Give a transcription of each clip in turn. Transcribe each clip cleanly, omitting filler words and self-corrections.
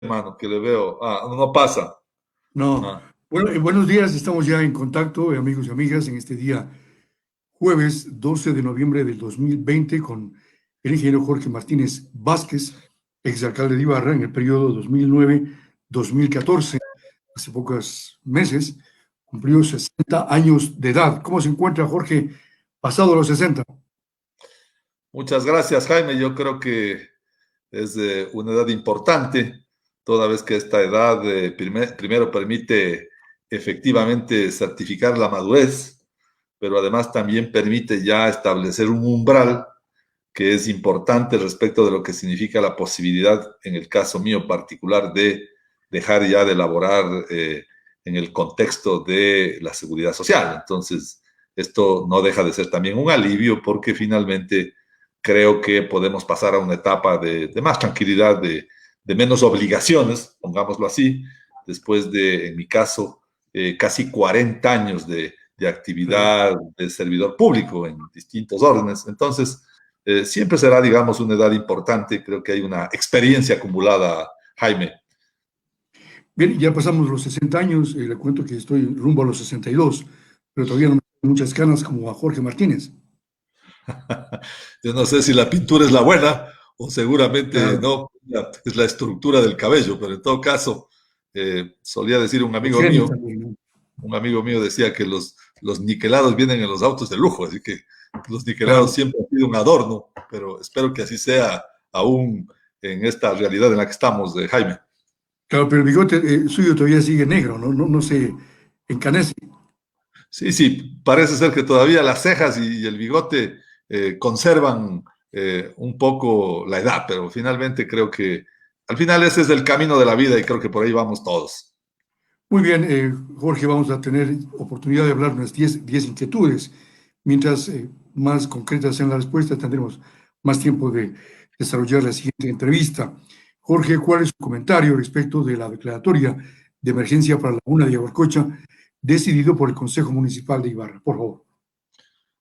Hermano, que le veo. No pasa. No. Ah, Bueno, buenos días, estamos ya en contacto, amigos y amigas, en este día jueves 12 de noviembre del 2020 con el ingeniero Jorge Martínez Vázquez, exalcalde de Ibarra en el periodo 2009-2014. Hace pocos meses cumplió 60 años de edad. ¿Cómo se encuentra Jorge pasado los 60? muchas gracias, Jaime. Yo creo que es una edad importante, toda vez que esta edad primero permite efectivamente certificar la madurez, pero además también permite ya establecer un umbral que es importante respecto de lo que significa la posibilidad, en el caso mío particular, de dejar ya de laborar en el contexto de la seguridad social. Entonces, esto no deja de ser también un alivio porque finalmente creo que podemos pasar a una etapa de más tranquilidad, de menos obligaciones, pongámoslo así, después de, en mi caso, casi 40 años de actividad de servidor público en distintos órdenes. Entonces, siempre será, digamos, una edad importante. Creo que hay una experiencia acumulada, Jaime. Bien, ya pasamos los 60 años, le cuento que estoy rumbo a los 62, pero todavía no me dan muchas canas como a Jorge Martínez. Yo no sé si la pintura es la buena o seguramente Claro, no, es la estructura del cabello, pero en todo caso, solía decir los genes también, ¿no? un amigo mío decía que los niquelados vienen en los autos de lujo, así que los niquelados Claro. siempre han sido un adorno, pero espero que así sea aún en esta realidad en la que estamos, Jaime. Claro, pero el bigote suyo todavía sigue negro, ¿no? No se encanece. Sí, sí, parece ser que todavía las cejas y el bigote conservan un poco la edad, pero finalmente creo que al final ese es el camino de la vida y creo que por ahí vamos todos. Muy bien, Jorge, vamos a tener oportunidad de hablar unas 10 inquietudes. Mientras más concretas sean las respuestas, tendremos más tiempo de desarrollar la siguiente entrevista. Jorge, ¿cuál es su comentario respecto de la declaratoria de emergencia para la Laguna de Yaguarcocha decidido por el Consejo Municipal de Ibarra? Por favor.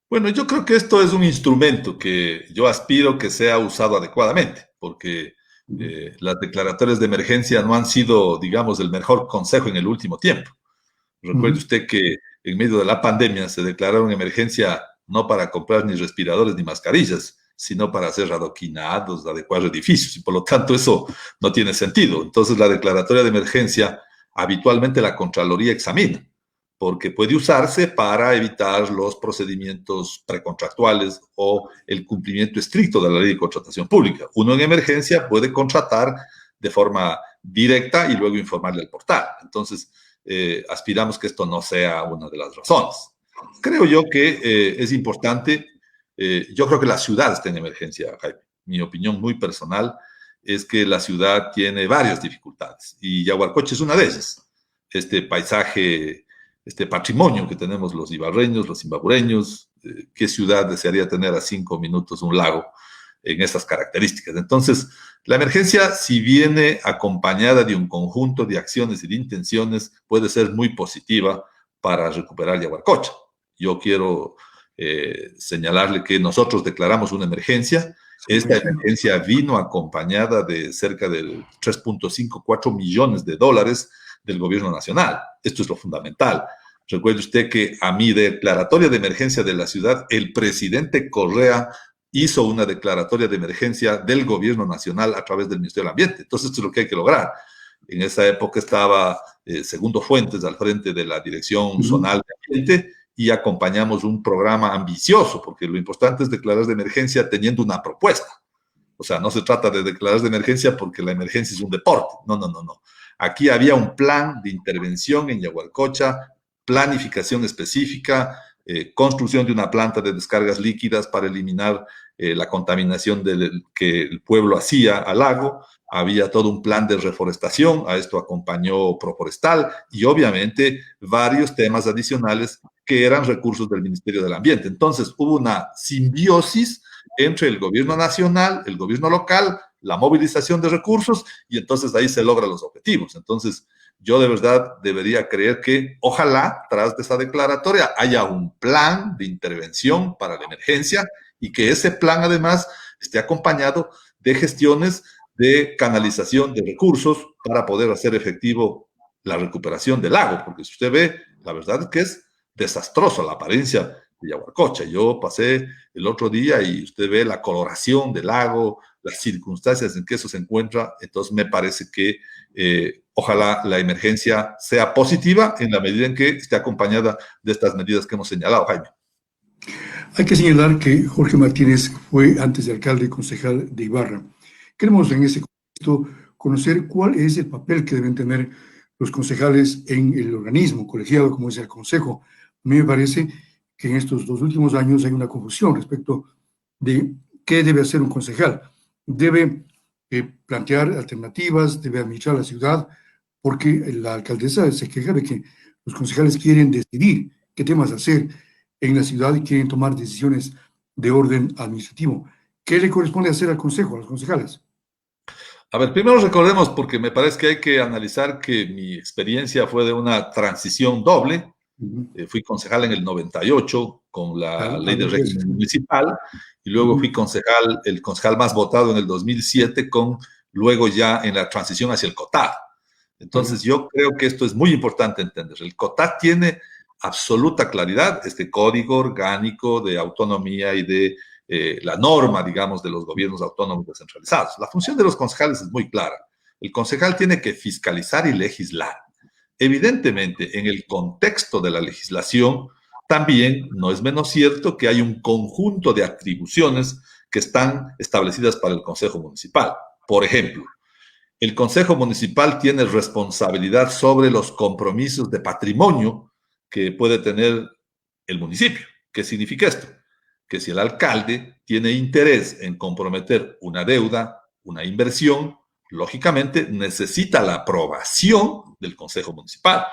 Bueno, yo creo que esto es un instrumento que yo aspiro que sea usado adecuadamente, porque las declaratorias de emergencia no han sido, digamos, el mejor consejo en el último tiempo. Recuerde Ujú. usted que en medio de la pandemia se declararon emergencia no para comprar ni respiradores ni mascarillas, sino para hacer adoquinados, adecuar edificios, y por lo tanto eso no tiene sentido. Entonces la declaratoria de emergencia habitualmente la Contraloría examina, porque puede usarse para evitar los procedimientos precontractuales o el cumplimiento estricto de la ley de contratación pública. Uno en emergencia puede contratar de forma directa y luego informarle al portal. Entonces, aspiramos que esto no sea una de las razones. Creo yo que es importante, yo creo que la ciudad está en emergencia, Jaime. Mi opinión muy personal es que la ciudad tiene varias dificultades y Yaguarcoche es una de ellas. Este paisaje, este patrimonio que tenemos los ibarreños, los imbabureños, ¿qué ciudad desearía tener a 5 minutos un lago en estas características? Entonces, la emergencia, si viene acompañada de un conjunto de acciones y de intenciones, puede ser muy positiva para recuperar Yaguarcocha. Yo quiero señalarle que nosotros declaramos una emergencia. Sí, me Esta imagino. emergencia vino acompañada de cerca de 3.54 millones de dólares del gobierno nacional. Esto es lo fundamental. Recuerde usted que a mi declaratoria de emergencia de la ciudad, el presidente Correa hizo una declaratoria de emergencia del gobierno nacional a través del Ministerio del Ambiente. Entonces, esto es lo que hay que lograr. En esa época estaba Segundo Fuentes al frente de la Dirección Ujú. Zonal de Ambiente y acompañamos un programa ambicioso, porque lo importante es declarar de emergencia teniendo una propuesta. O sea, no se trata de declarar de emergencia porque la emergencia es un deporte. No, no, no, no. Aquí había un plan de intervención en Yaguarcocha, planificación específica, construcción de una planta de descargas líquidas para eliminar la contaminación que el pueblo hacía al lago. Había todo un plan de reforestación, a esto acompañó Proforestal y obviamente varios temas adicionales que eran recursos del Ministerio del Ambiente. Entonces hubo una simbiosis entre el gobierno nacional, el gobierno local, la movilización de recursos y entonces ahí se logran los objetivos. Entonces, yo de verdad debería creer que ojalá tras de esa declaratoria haya un plan de intervención para la emergencia y que ese plan además esté acompañado de gestiones de canalización de recursos para poder hacer efectivo la recuperación del lago, porque si usted ve, la verdad es que es desastroso la apariencia de Yaguarcocha. Yo pasé el otro día y usted ve la coloración del lago, las circunstancias en que eso se encuentra, entonces me parece que ojalá la emergencia sea positiva en la medida en que esté acompañada de estas medidas que hemos señalado, Jaime. Hay que señalar que Jorge Martínez fue antes de alcalde y concejal de Ibarra. Queremos en ese contexto conocer cuál es el papel que deben tener los concejales en el organismo colegiado como es el Consejo. A mí me parece que en estos 2 últimos años hay una confusión respecto de qué debe hacer un concejal. Debe plantear alternativas, debe administrar la ciudad, porque la alcaldesa se queja de que los concejales quieren decidir qué temas hacer en la ciudad y quieren tomar decisiones de orden administrativo. ¿Qué le corresponde hacer al consejo, a los concejales? A ver, primero recordemos, porque me parece que hay que analizar que mi experiencia fue de una transición doble. Fui concejal en el 98 con la ley del régimen municipal y luego fui concejal, el concejal más votado en el 2007 con luego ya en la transición hacia el COTAD. Entonces yo creo que esto es muy importante entender. El COTAD tiene absoluta claridad, este código orgánico de autonomía y de la norma, digamos, de los gobiernos autónomos descentralizados. La función de los concejales es muy clara. El concejal tiene que fiscalizar y legislar. Evidentemente, en el contexto de la legislación, también no es menos cierto que hay un conjunto de atribuciones que están establecidas para el Consejo Municipal. Por ejemplo, el Consejo Municipal tiene responsabilidad sobre los compromisos de patrimonio que puede tener el municipio. ¿Qué significa esto? Que si el alcalde tiene interés en comprometer una deuda, una inversión, lógicamente necesita la aprobación del Consejo Municipal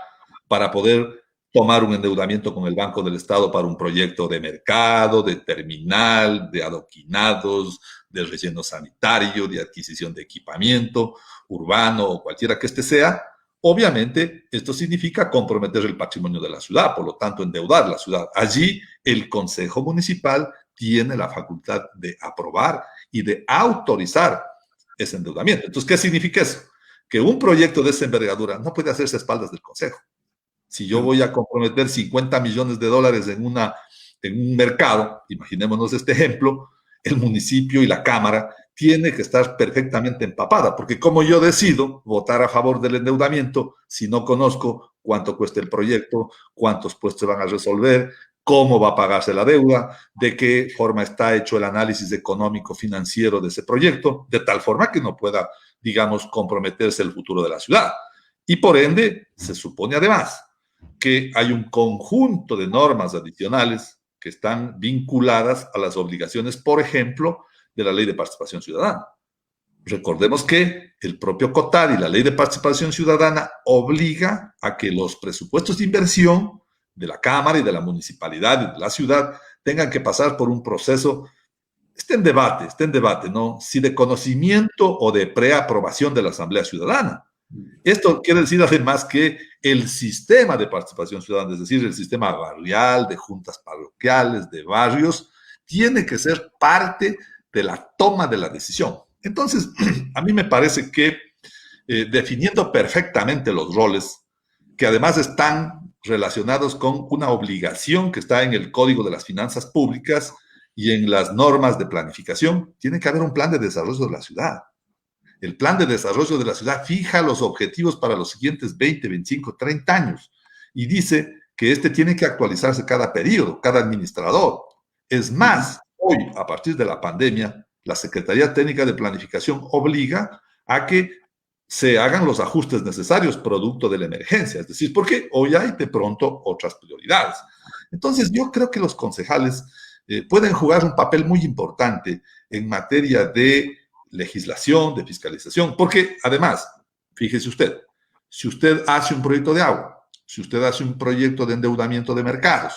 para poder tomar un endeudamiento con el Banco del Estado para un proyecto de mercado, de terminal, de adoquinados, de relleno sanitario, de adquisición de equipamiento urbano o cualquiera que este sea. Obviamente, esto significa comprometer el patrimonio de la ciudad, por lo tanto, endeudar la ciudad. Allí, el Consejo Municipal tiene la facultad de aprobar y de autorizar ese endeudamiento. Entonces, ¿qué significa eso? Que un proyecto de esa envergadura no puede hacerse a espaldas del Consejo. Si yo voy a comprometer 50 millones de dólares en un mercado, imaginémonos este ejemplo, el municipio y la Cámara tiene que estar perfectamente empapada, porque como yo decido votar a favor del endeudamiento si no conozco cuánto cuesta el proyecto, cuántos puestos van a resolver, cómo va a pagarse la deuda, de qué forma está hecho el análisis económico financiero de ese proyecto, de tal forma que no pueda, digamos, comprometerse el futuro de la ciudad. Y por ende, se supone además que hay un conjunto de normas adicionales que están vinculadas a las obligaciones, por ejemplo, de la Ley de Participación Ciudadana. Recordemos que el propio COTAD y la Ley de Participación Ciudadana obliga a que los presupuestos de inversión de la Cámara y de la municipalidad y de la ciudad tengan que pasar por un proceso, está en debate, ¿no? Si de conocimiento o de preaprobación de la Asamblea Ciudadana. Esto quiere decir además que el sistema de participación ciudadana, es decir, el sistema barrial, de juntas parroquiales, de barrios, tiene que ser parte de la toma de la decisión. Entonces, a mí me parece que definiendo perfectamente los roles, que además están relacionados con una obligación que está en el Código de las Finanzas Públicas y en las normas de planificación, tiene que haber un plan de desarrollo de la ciudad. El plan de desarrollo de la ciudad fija los objetivos para los siguientes 20, 25, 30 años y dice que este tiene que actualizarse cada periodo, cada administrador. Es más, hoy, a partir de la pandemia, la Secretaría Técnica de Planificación obliga a que se hagan los ajustes necesarios producto de la emergencia. Es decir, porque hoy hay de pronto otras prioridades. Entonces, yo creo que los concejales pueden jugar un papel muy importante en materia de legislación, de fiscalización, porque además, fíjese usted, si usted hace un proyecto de agua, si usted hace un proyecto de endeudamiento de mercados,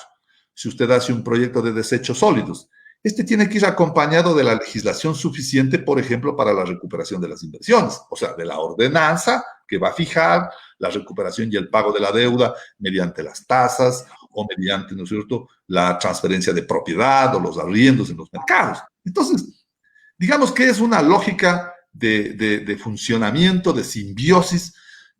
si usted hace un proyecto de desechos sólidos, este tiene que ir acompañado de la legislación suficiente, por ejemplo, para la recuperación de las inversiones, o sea, de la ordenanza que va a fijar la recuperación y el pago de la deuda mediante las tasas o mediante, ¿no es cierto?, la transferencia de propiedad o los arriendos en los mercados. Entonces, digamos que es una lógica de funcionamiento, de simbiosis,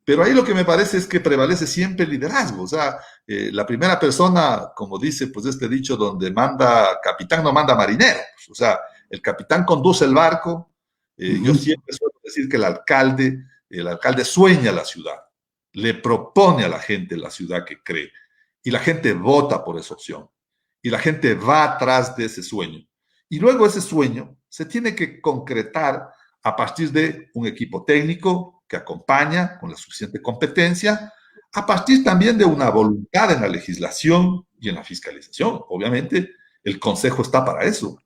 pero ahí lo que me parece es que prevalece siempre el liderazgo. O sea, la primera persona, como dice pues este dicho, donde manda capitán no manda marinero. Pues, o sea, el capitán conduce el barco. Yo siempre suelo decir que el alcalde sueña la ciudad, le propone a la gente la ciudad que cree, y la gente vota por esa opción, y la gente va atrás de ese sueño. Y luego ese sueño se tiene que concretar a partir de un equipo técnico que acompaña con la suficiente competencia, a partir también de una voluntad en la legislación y en la fiscalización. Obviamente, el Consejo está para eso.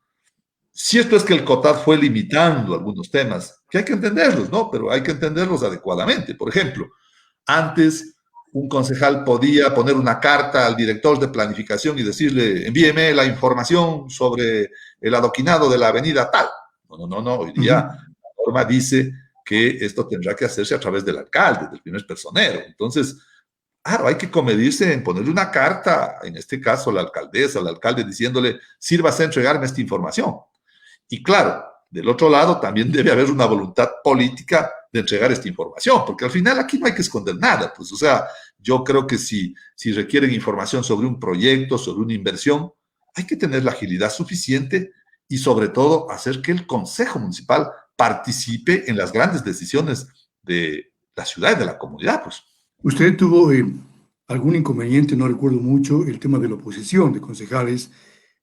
Cierto es que el COTAD fue limitando algunos temas, que hay que entenderlos, ¿no? Pero hay que entenderlos adecuadamente. Por ejemplo, antes un concejal podía poner una carta al director de planificación y decirle, envíeme la información sobre el adoquinado de la avenida tal. No. Hoy día la norma dice que esto tendrá que hacerse a través del alcalde, del primer personero. Entonces, claro, hay que comedirse en ponerle una carta, en este caso a la alcaldesa, al alcalde, diciéndole, sírvase a entregarme esta información. Y claro, del otro lado también debe haber una voluntad política de entregar esta información, porque al final aquí no hay que esconder nada. Pues, o sea, yo creo que si requieren información sobre un proyecto, sobre una inversión, hay que tener la agilidad suficiente y sobre todo hacer que el Consejo Municipal participe en las grandes decisiones de la ciudad y de la comunidad. Pues. Usted tuvo algún inconveniente, no recuerdo mucho, el tema de la oposición de concejales,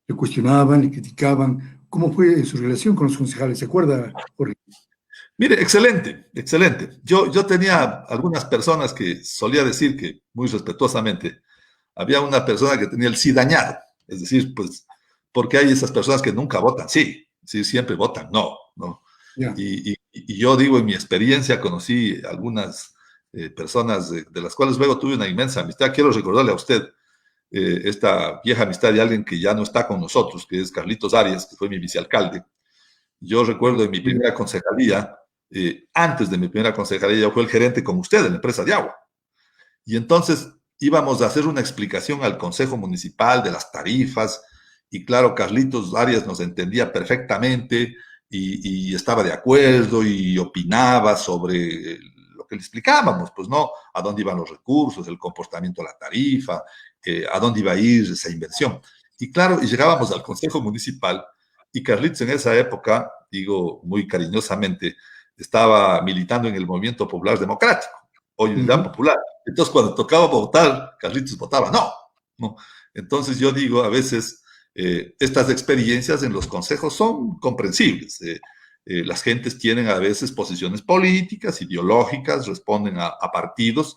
le cuestionaban, le criticaban. ¿Cómo fue su relación con los concejales? ¿Se acuerda, Jorge? Mire, excelente, excelente. Yo tenía algunas personas que solía decir que, muy respetuosamente, había una persona que tenía el sí dañado. Es decir, pues, porque hay esas personas que nunca votan sí, sí siempre votan no. Ya. Y yo digo, en mi experiencia conocí algunas personas de las cuales luego tuve una inmensa amistad. Quiero recordarle a usted esta vieja amistad de alguien que ya no está con nosotros, que es Carlitos Arias, que fue mi vicealcalde. Yo recuerdo en mi primera concejalía, antes de mi primera concejalía, yo fui el gerente con usted en la empresa de agua. Y entonces íbamos a hacer una explicación al Consejo Municipal de las tarifas, y claro, Carlitos Arias nos entendía perfectamente y estaba de acuerdo y opinaba sobre lo que le explicábamos, pues no, a dónde iban los recursos, el comportamiento de la tarifa, a dónde iba a ir esa inversión. Y claro, y llegábamos al Consejo Municipal y Carlitos en esa época, digo muy cariñosamente, estaba militando en el Movimiento Popular Democrático, hoy Unidad Popular. Entonces, cuando tocaba votar, Carlitos votaba no. Entonces, yo digo, a veces, estas experiencias en los consejos son comprensibles. Las gentes tienen a veces posiciones políticas, ideológicas, responden a partidos,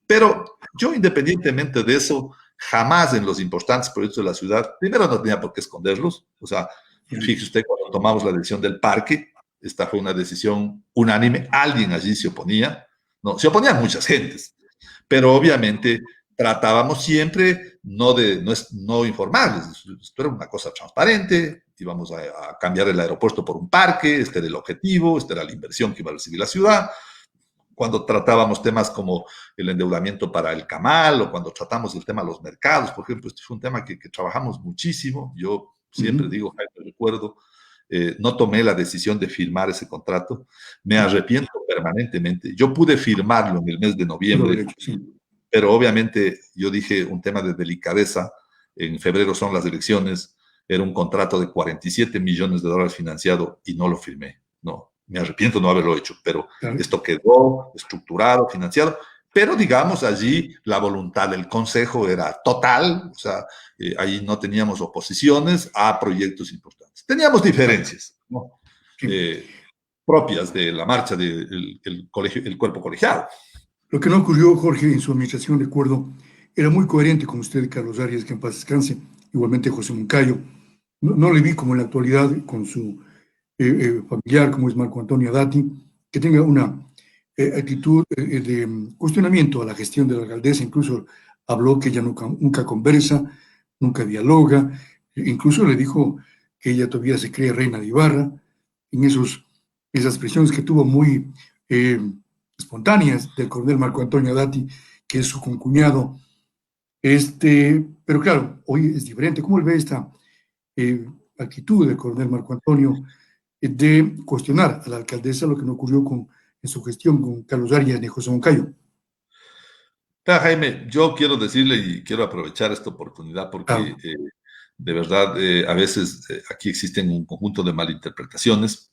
pero yo, independientemente de eso, jamás en los importantes proyectos de la ciudad, primero no tenía por qué esconderlos. O sea, fíjese usted, cuando tomamos la decisión del parque, esta fue una decisión unánime, alguien allí se oponía, no, se oponían muchas gentes, pero obviamente tratábamos siempre no informarles. Esto era una cosa transparente, íbamos a cambiar el aeropuerto por un parque, este era el objetivo, esta era la inversión que iba a recibir la ciudad. Cuando tratábamos temas como el endeudamiento para el Camal, o cuando tratamos el tema de los mercados, por ejemplo, este fue un tema que trabajamos muchísimo. Yo siempre digo, Jaime, recuerdo, no tomé la decisión de firmar ese contrato, me arrepiento permanentemente. Yo pude firmarlo en el mes de noviembre, pero obviamente yo dije un tema de delicadeza, en febrero son las elecciones, era un contrato de $47 millones financiado y no lo firmé, no. Me arrepiento no haberlo hecho, pero esto quedó estructurado, financiado, pero digamos allí la voluntad del Consejo era total, o sea, ahí no teníamos oposiciones a proyectos importantes. Teníamos diferencias, ¿no? Propias de la marcha del el cuerpo colegiado. Lo que no ocurrió, Jorge, en su administración, recuerdo, era muy coherente con usted, Carlos Arias, que en paz descanse, igualmente José Moncayo. No le vi como en la actualidad con su familiar, como es Marco Antonio Adati, que tenga una actitud de cuestionamiento a la gestión de la alcaldesa. Incluso habló que ella nunca conversa, nunca dialoga, incluso le dijo que ella todavía se cree reina de Ibarra, en esas expresiones que tuvo muy espontáneas del coronel Marco Antonio Adati, que es su concuñado. Pero claro, hoy es diferente. ¿Cómo él ve esta actitud del coronel Marco Antonio? de cuestionar a la alcaldesa lo que no ocurrió en su gestión con Carlos Arias ni José Moncayo. Jaime, yo quiero decirle y quiero aprovechar esta oportunidad porque Claro. de verdad a veces aquí existen un conjunto de malinterpretaciones.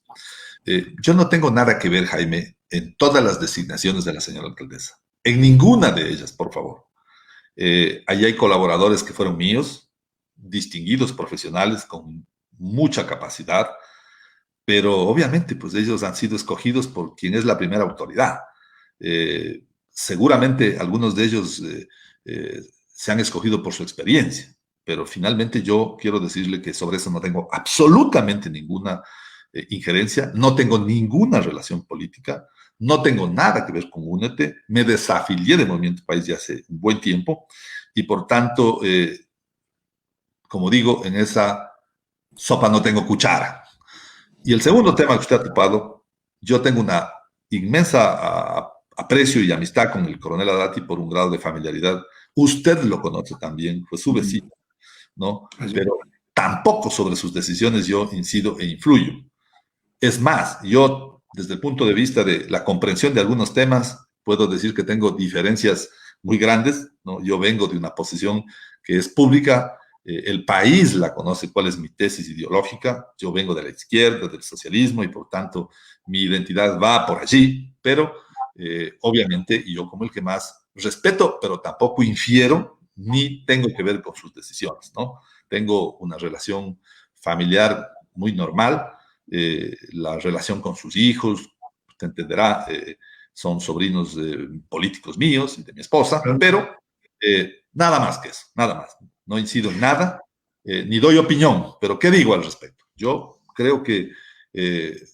Yo no tengo nada que ver, Jaime, en todas las designaciones de la señora alcaldesa. En ninguna de ellas, por favor. Allí hay colaboradores que fueron míos, distinguidos profesionales con mucha capacidad, pero obviamente pues ellos han sido escogidos por quien es la primera autoridad. Seguramente algunos de ellos se han escogido por su experiencia, pero finalmente yo quiero decirle que sobre eso no tengo absolutamente ninguna injerencia, no tengo ninguna relación política, no tengo nada que ver con UNET, me desafilié del Movimiento País ya hace un buen tiempo y por tanto, como digo, en esa sopa no tengo cuchara. Y el segundo tema que usted ha topado, yo tengo una inmensa aprecio y amistad con el coronel Adati por un grado de familiaridad. Usted lo conoce también, fue su vecino, ¿no? Así. Pero tampoco sobre sus decisiones yo incido e influyo. Es más, yo desde el punto de vista de la comprensión de algunos temas, puedo decir que tengo diferencias muy grandes, ¿no? Yo vengo de una posición que es pública, el país la conoce cuál es mi tesis ideológica, yo vengo de la izquierda, del socialismo y por tanto mi identidad va por allí, pero obviamente y yo como el que más respeto, pero tampoco infiero ni tengo que ver con sus decisiones, ¿no? Tengo una relación familiar muy normal, la relación con sus hijos, usted entenderá, son sobrinos políticos míos y de mi esposa, Claro. pero nada más que eso, nada más. No incido en nada, ni doy opinión, pero ¿qué digo al respecto? Yo creo que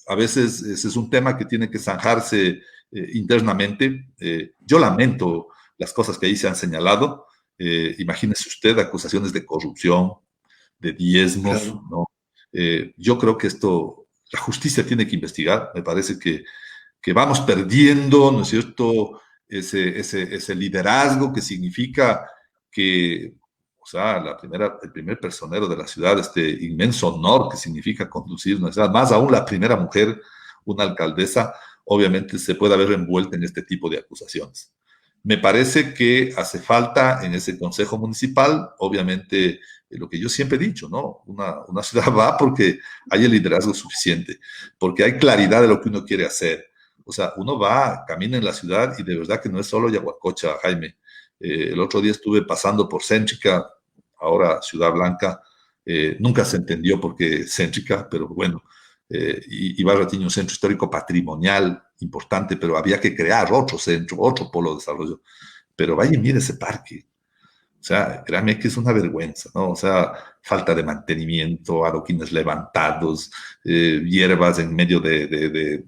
a veces ese es un tema que tiene que zanjarse internamente. Yo lamento las cosas que ahí se han señalado. Imagínese usted acusaciones de corrupción, de diezmos, Claro. ¿no? Yo creo que esto, la justicia tiene que investigar. Me parece que vamos perdiendo, ¿no es cierto?, ese liderazgo que significa que, o sea, el primer personero de la ciudad, este inmenso honor que significa conducir una ciudad, más aún la primera mujer, una alcaldesa, obviamente se puede haber envuelta en este tipo de acusaciones. Me parece que hace falta en ese consejo municipal, obviamente, lo que yo siempre he dicho, ¿no? Una ciudad va porque hay el liderazgo suficiente, porque hay claridad de lo que uno quiere hacer. O sea, uno va, camina en la ciudad y de verdad que no es solo Yaguacocha, Jaime. El otro día estuve pasando por Céntrica, ahora Ciudad Blanca. Nunca se entendió por qué Céntrica, pero bueno, Ibarra tiene un centro histórico patrimonial importante, pero había que crear otro centro, otro polo de desarrollo. Pero vaya y mire ese parque. O sea, créanme que es una vergüenza, ¿no? O sea, falta de mantenimiento, adoquines levantados, hierbas en medio de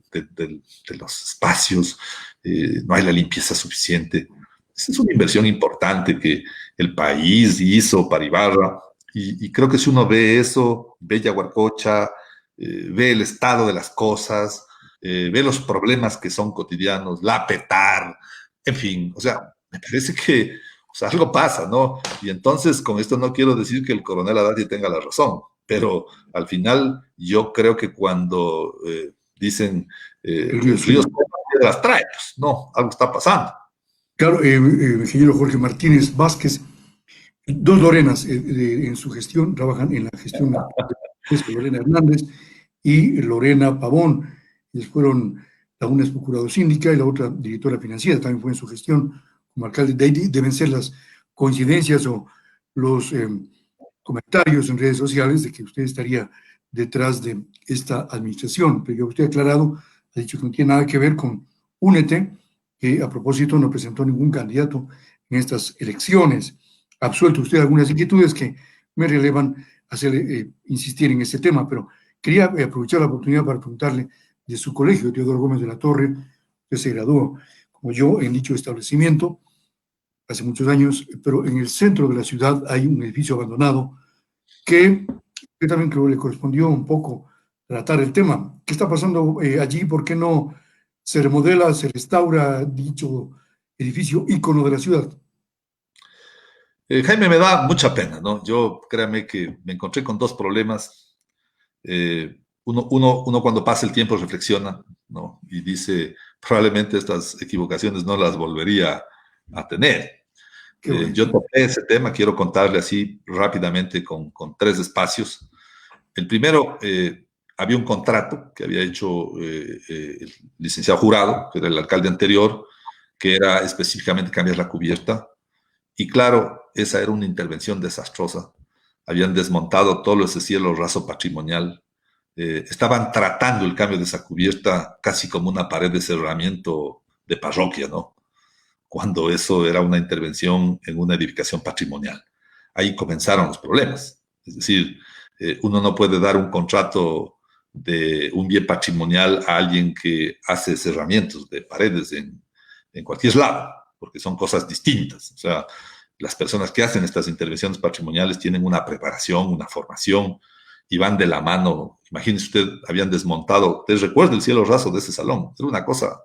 los espacios, no hay la limpieza suficiente. Esa es una inversión importante que el país hizo para Ibarra y creo que si uno ve eso, ve Yaguarcocha, ve el estado de las cosas, ve los problemas que son cotidianos, la petar, en fin, o sea, me parece que o sea, algo pasa, ¿no? Y entonces, con esto no quiero decir que el coronel Haddad tenga la razón, pero al final yo creo que cuando dicen El río el río Suena. se piedras trae, pues no, algo está pasando. Claro, ingeniero Jorge Martínez Vázquez, dos Lorenas en su gestión, trabajan en la gestión de Lorena Hernández y Lorena Pavón. Ellos fueron, la una es procuradora síndica y la otra directora financiera, también fue en su gestión como alcalde. De ahí deben ser las coincidencias o los comentarios en redes sociales de que usted estaría detrás de esta administración. Pero usted ha aclarado, ha dicho que no tiene nada que ver con Únete, que a propósito no presentó ningún candidato en estas elecciones. Ha absuelto usted algunas inquietudes que me relevan hacer insistir en este tema, pero quería aprovechar la oportunidad para preguntarle de su colegio, Teodoro Gómez de la Torre. Usted se graduó, como yo, en dicho establecimiento hace muchos años, pero en el centro de la ciudad hay un edificio abandonado que también creo le correspondió un poco tratar el tema. ¿Qué está pasando allí? ¿Por qué no se remodela, se restaura dicho edificio ícono de la ciudad? Jaime, me da mucha pena, ¿no? Yo, créame que me encontré con dos problemas. uno cuando pasa el tiempo reflexiona, ¿no? Y dice, probablemente estas equivocaciones no las volvería a tener. Bueno. Yo toqué ese tema, quiero contarle así rápidamente con 3 espacios. El primero, había un contrato que había hecho el licenciado Jurado, que era el alcalde anterior, que era específicamente cambiar la cubierta. Y claro, esa era una intervención desastrosa. Habían desmontado todo ese cielo raso patrimonial. Estaban tratando el cambio de esa cubierta casi como una pared de cerramiento de parroquia, ¿no? Cuando eso era una intervención en una edificación patrimonial. Ahí comenzaron los problemas. Es decir, uno no puede dar un contrato de un bien patrimonial a alguien que hace cerramientos de paredes en cualquier lado, porque son cosas distintas. O sea, las personas que hacen estas intervenciones patrimoniales tienen una preparación, una formación y van de la mano. Imagínese usted, habían desmontado, te recuerdo el cielo raso de ese salón, era una cosa,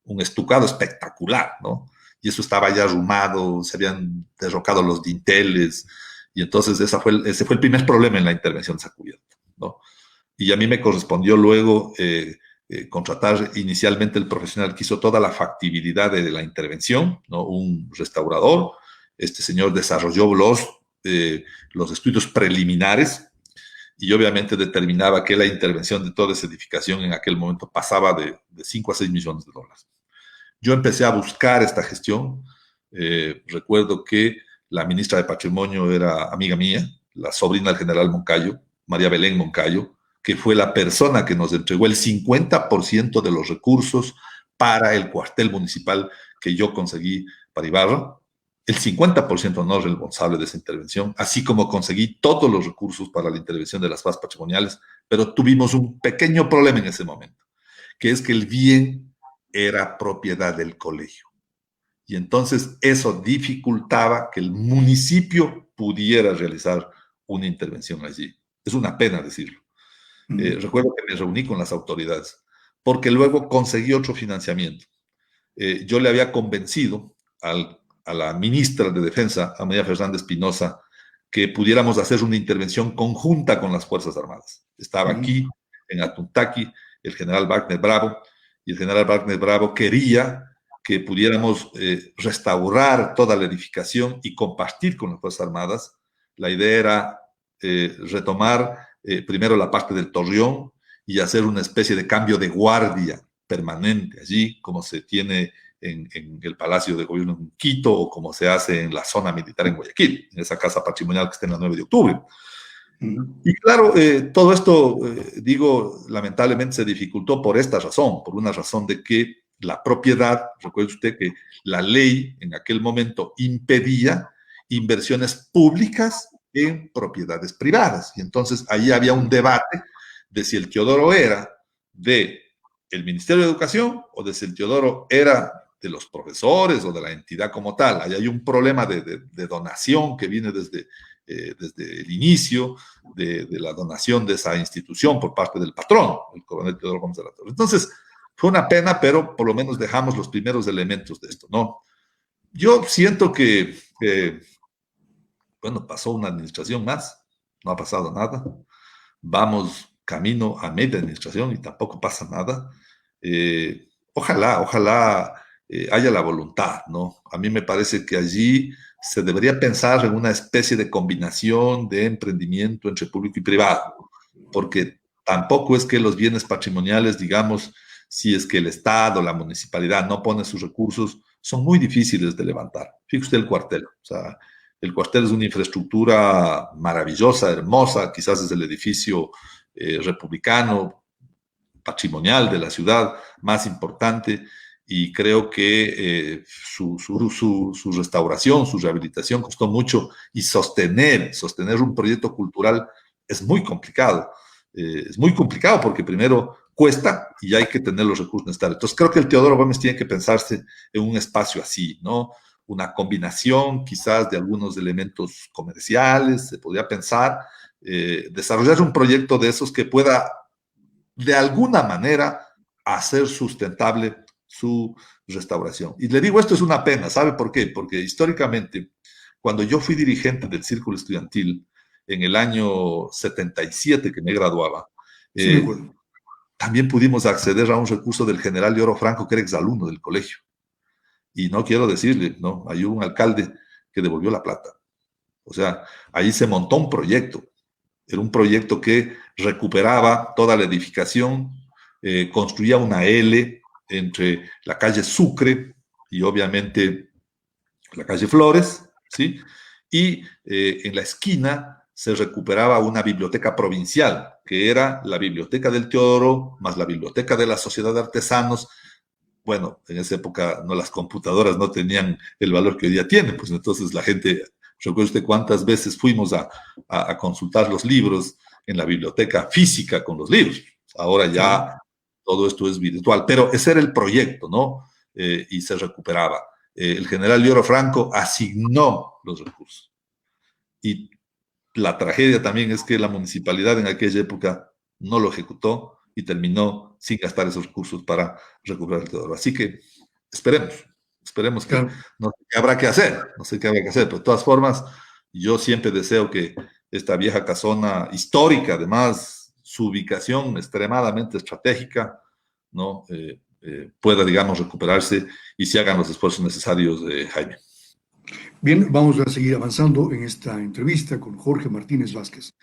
un estucado espectacular, ¿no? Y eso estaba ya arrumado, se habían derrocado los dinteles, y entonces ese fue el primer problema en la intervención de esa cubierta, ¿no? Y a mí me correspondió luego contratar inicialmente el profesional que hizo toda la factibilidad de la intervención, ¿no? Un restaurador. Este señor desarrolló los estudios preliminares y obviamente determinaba que la intervención de toda esa edificación en aquel momento pasaba de 5 a 6 millones de dólares. Yo empecé a buscar esta gestión. Recuerdo que la ministra de Patrimonio era amiga mía, la sobrina del general Moncayo, María Belén Moncayo, que fue la persona que nos entregó el 50% de los recursos para el cuartel municipal que yo conseguí para Ibarra. El 50% no es responsable de esa intervención, así como conseguí todos los recursos para la intervención de las FAS patrimoniales, pero tuvimos un pequeño problema en ese momento, que es que el bien era propiedad del colegio. Y entonces eso dificultaba que el municipio pudiera realizar una intervención allí. Es una pena decirlo. Recuerdo que me reuní con las autoridades, porque luego conseguí otro financiamiento. Yo le había convencido a la ministra de Defensa, a María Fernández Pinoza, que pudiéramos hacer una intervención conjunta con las Fuerzas Armadas. Estaba aquí, en Atuntaqui, el general Wagner Bravo, y el general Wagner Bravo quería que pudiéramos restaurar toda la edificación y compartir con las Fuerzas Armadas. La idea era retomar primero la parte del Torreón y hacer una especie de cambio de guardia permanente allí, como se tiene en el Palacio de Gobierno en Quito o como se hace en la zona militar en Guayaquil, en esa casa patrimonial que está en la 9 de octubre. Y claro, todo esto, digo, lamentablemente se dificultó por esta razón, por una razón de que la propiedad, recuerde usted que la ley en aquel momento impedía inversiones públicas en propiedades privadas. Y entonces ahí había un debate de si el Teodoro era de el Ministerio de Educación o de si el Teodoro era de los profesores o de la entidad como tal. Ahí hay un problema de donación que viene desde el inicio de la donación de esa institución por parte del patrón, el coronel Teodoro Gómez de la Torre. Entonces, fue una pena, pero por lo menos dejamos los primeros elementos de esto, ¿no? Yo siento que bueno, pasó una administración más, no ha pasado nada. Vamos camino a media administración y tampoco pasa nada. Ojalá haya la voluntad, ¿no? A mí me parece que allí se debería pensar en una especie de combinación de emprendimiento entre público y privado, porque tampoco es que los bienes patrimoniales, digamos, si es que el Estado, la municipalidad no pone sus recursos, son muy difíciles de levantar. Fíjese usted el cuartel, o sea, el cuartel es una infraestructura maravillosa, hermosa, quizás es el edificio republicano, patrimonial de la ciudad más importante, y creo que su restauración, su rehabilitación costó mucho, y sostener un proyecto cultural es muy complicado. Es muy complicado porque primero cuesta y hay que tener los recursos necesarios. Entonces creo que el Teodoro Gómez tiene que pensarse en un espacio así, ¿no? Una combinación quizás de algunos elementos comerciales, se podría pensar, desarrollar un proyecto de esos que pueda de alguna manera hacer sustentable su restauración. Y le digo, esto es una pena, ¿sabe por qué? Porque históricamente, cuando yo fui dirigente del Círculo Estudiantil en el año 77 que me graduaba, Sí, me acuerdo. También pudimos acceder a un recurso del general Lloro Franco, que era exalumno del colegio. Y no quiero decirle, ¿no? Hay un alcalde que devolvió la plata. O sea, ahí se montó un proyecto. Era un proyecto que recuperaba toda la edificación, construía una L entre la calle Sucre y obviamente la calle Flores, ¿sí? Y en la esquina se recuperaba una biblioteca provincial, que era la biblioteca del Teodoro, más la biblioteca de la Sociedad de Artesanos. Bueno, en esa época no, las computadoras no tenían el valor que hoy día tienen, pues entonces la gente, recuerde usted cuántas veces fuimos a consultar los libros en la biblioteca física con los libros. Ahora ya todo esto es virtual, pero ese era el proyecto, ¿no? Y se recuperaba. El general Lloro Franco asignó los recursos. Y la tragedia también es que la municipalidad en aquella época no lo ejecutó y terminó sin gastar esos recursos para recuperar el Teodoro. Así que esperemos que Claro. no sé qué habrá que hacer, no sé qué habrá que hacer, pero de todas formas, yo siempre deseo que esta vieja casona histórica, además, su ubicación extremadamente estratégica, ¿no? Pueda, digamos, recuperarse y se hagan los esfuerzos necesarios, Jaime. Bien, vamos a seguir avanzando en esta entrevista con Jorge Martínez Vázquez.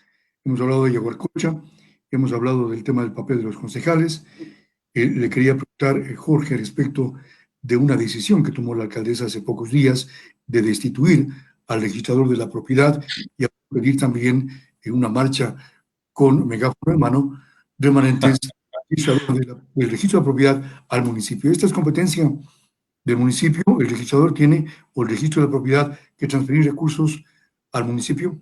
Hemos hablado de Yaguarcocha, hemos hablado del tema del papel de los concejales. Le quería preguntar, Jorge, respecto de una decisión que tomó la alcaldesa hace pocos días de destituir al registrador de la propiedad y a pedir también en una marcha con megáfono en mano remanentes del registro de la propiedad al municipio. Esta es competencia del municipio. El registrador tiene, o el registro de la propiedad, que transferir recursos al municipio.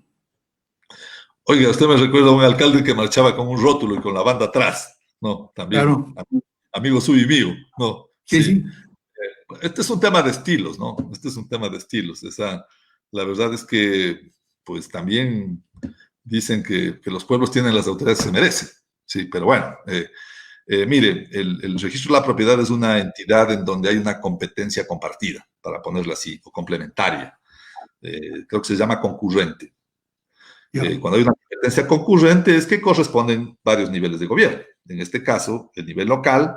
Oiga, usted me recuerda a un alcalde que marchaba con un rótulo y con la banda atrás. No, también, Claro, amigo suyo y mío. No, sí, sí. sí, Este es un tema de estilos, ¿no? Este es un tema de estilos. La verdad es que, pues también dicen que los pueblos tienen las autoridades que se merecen. Sí, pero bueno, mire, el registro de la propiedad es una entidad en donde hay una competencia compartida, para ponerla así, o complementaria. Creo que se llama concurrente. ya. Cuando hay una competencia concurrente es que corresponden varios niveles de gobierno. En este caso, el nivel local,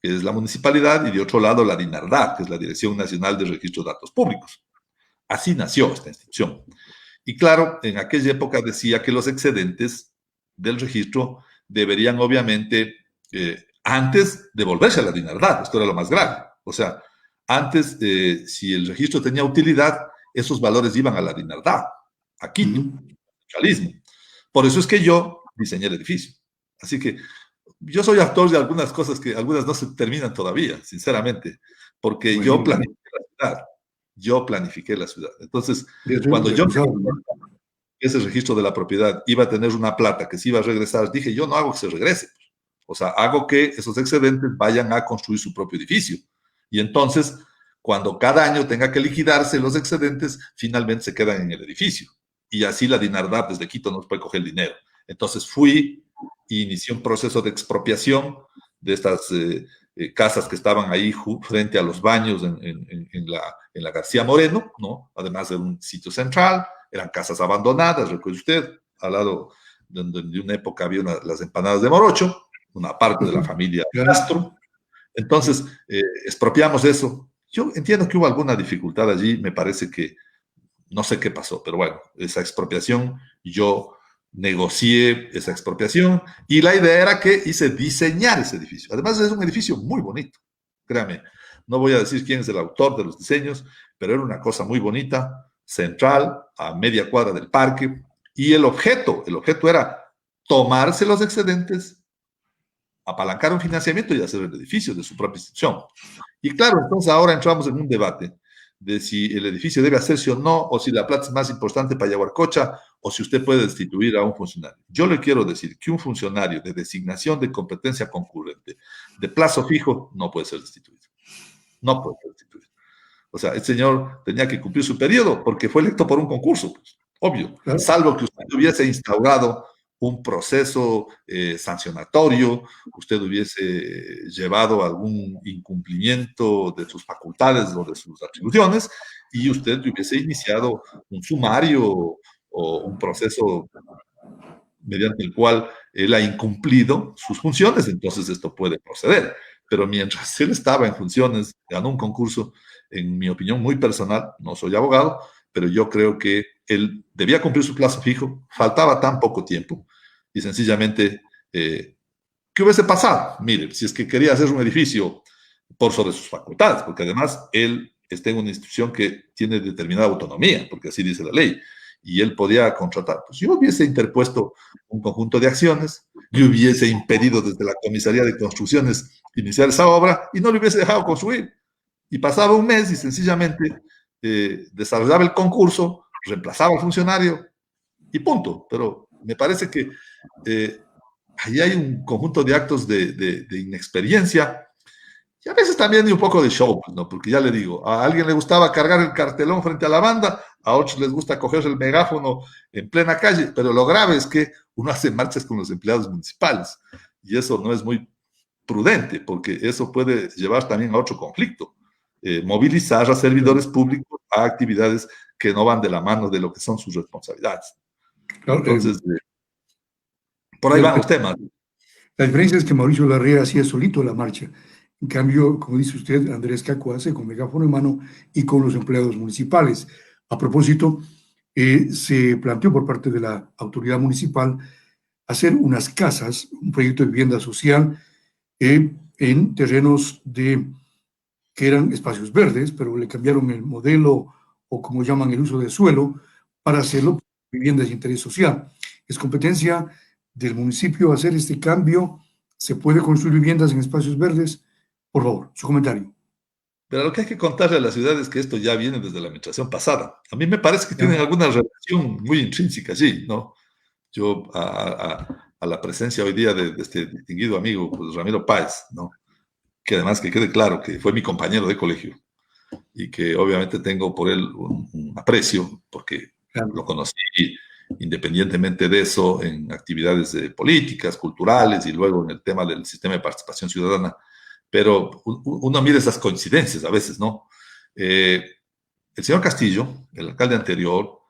que es la municipalidad, y de otro lado la DINARDAT, que es la Dirección Nacional de Registro de Datos Públicos. Así nació esta institución. Y claro, en aquella época decía que los excedentes del registro deberían obviamente antes devolverse a la DINARDAT. Esto era lo más grave. O sea, antes, si el registro tenía utilidad, esos valores iban a la DINARDAT, a Quito, centralismo. Por eso es que yo diseñé el edificio. Así que yo soy actor de algunas cosas que algunas no se terminan todavía, sinceramente, porque yo Bueno, planifiqué la ciudad. Yo planifiqué la ciudad. Entonces, cuando yo responsable, ¿no? ese registro de la propiedad iba a tener una plata que se iba a regresar, dije, yo no hago que se regrese. O sea, hago que esos excedentes vayan a construir su propio edificio. Y entonces, cuando cada año tenga que liquidarse los excedentes, finalmente se quedan en el edificio. Y así la DINARDAT desde Quito nos puede coger el dinero. Entonces fui e inicié un proceso de expropiación de estas casas que estaban ahí frente a los baños en la García Moreno, ¿no? Además de un sitio central, eran casas abandonadas, recuerde usted, al lado de una época había las empanadas de Morocho, una parte de la familia Castro. Entonces, expropiamos eso. Yo entiendo que hubo alguna dificultad allí, me parece que no sé qué pasó, pero bueno, esa expropiación, yo negocié esa expropiación y la idea era que hice diseñar ese edificio. Además, es un edificio muy bonito, créame. No voy a decir quién es el autor de los diseños, pero era una cosa muy bonita, central, a media cuadra del parque, y el objeto era tomarse los excedentes, apalancar un financiamiento y hacer el edificio de su propia institución. Y claro, entonces ahora entramos en un debate de si el edificio debe hacerse o no, o si la plata es más importante para Yaguarcocha, o si usted puede destituir a un funcionario. Yo le quiero decir que un funcionario de designación de competencia concurrente, de plazo fijo, no puede ser destituido. No puede ser destituido. O sea, el señor tenía que cumplir su periodo porque fue electo por un concurso, pues, obvio, Claro. salvo que usted hubiese instaurado un proceso sancionatorio, usted hubiese llevado algún incumplimiento de sus facultades o de sus atribuciones y usted hubiese iniciado un sumario o un proceso mediante el cual él ha incumplido sus funciones, entonces esto puede proceder. Pero mientras él estaba en funciones, ganó un concurso, en mi opinión muy personal, no soy abogado, pero yo creo que él debía cumplir su plazo fijo, faltaba tan poco tiempo, y sencillamente, ¿qué hubiese pasado? Mire, si es que quería hacer un edificio por sobre sus facultades, porque además él está en una institución que tiene determinada autonomía, porque así dice la ley, y él podía contratar. Pues yo hubiese interpuesto un conjunto de acciones, le hubiese impedido desde la comisaría de construcciones iniciar esa obra y no le hubiese dejado construir. Y pasaba un mes y sencillamente desarrollaba el concurso, reemplazaba al funcionario y punto. Pero me parece que ahí hay un conjunto de actos de inexperiencia y a veces también hay un poco de show, ¿no? Porque ya le digo, a alguien le gustaba cargar el cartelón frente a la banda, a otros les gusta coger el megáfono en plena calle, pero lo grave es que uno hace marchas con los empleados municipales y eso no es muy prudente, porque eso puede llevar también a otro conflicto. Movilizar a servidores públicos a actividades que no van de la mano de lo que son sus responsabilidades. Claro, Entonces, por ahí van los temas. la diferencia es que Mauricio Larrea hacía solito la marcha. En cambio, como dice usted, Andrés Caco hace con megáfono en mano y con los empleados municipales. A propósito, se planteó por parte de la autoridad municipal hacer unas casas, un proyecto de vivienda social en terrenos que eran espacios verdes, pero le cambiaron el modelo o como llaman el uso de suelo para hacerlo viviendas de interés social. Es competencia del municipio hacer este cambio. ¿Se puede construir viviendas en espacios verdes? Por favor, su comentario. Pero lo que hay que contarle a la ciudad es que esto ya viene desde la administración pasada. A mí me parece que tienen Ya. alguna relación muy intrínseca, sí, ¿no? Yo a la presencia hoy día de este distinguido amigo, pues, Ramiro Páez, ¿no? Que además que quede claro que fue mi compañero de colegio y que obviamente tengo por él un aprecio porque Claro. lo conocí independientemente de eso en actividades políticas, culturales y luego en el tema del sistema de participación ciudadana. Pero uno mira esas coincidencias a veces, ¿no? El señor Castillo, el alcalde anterior,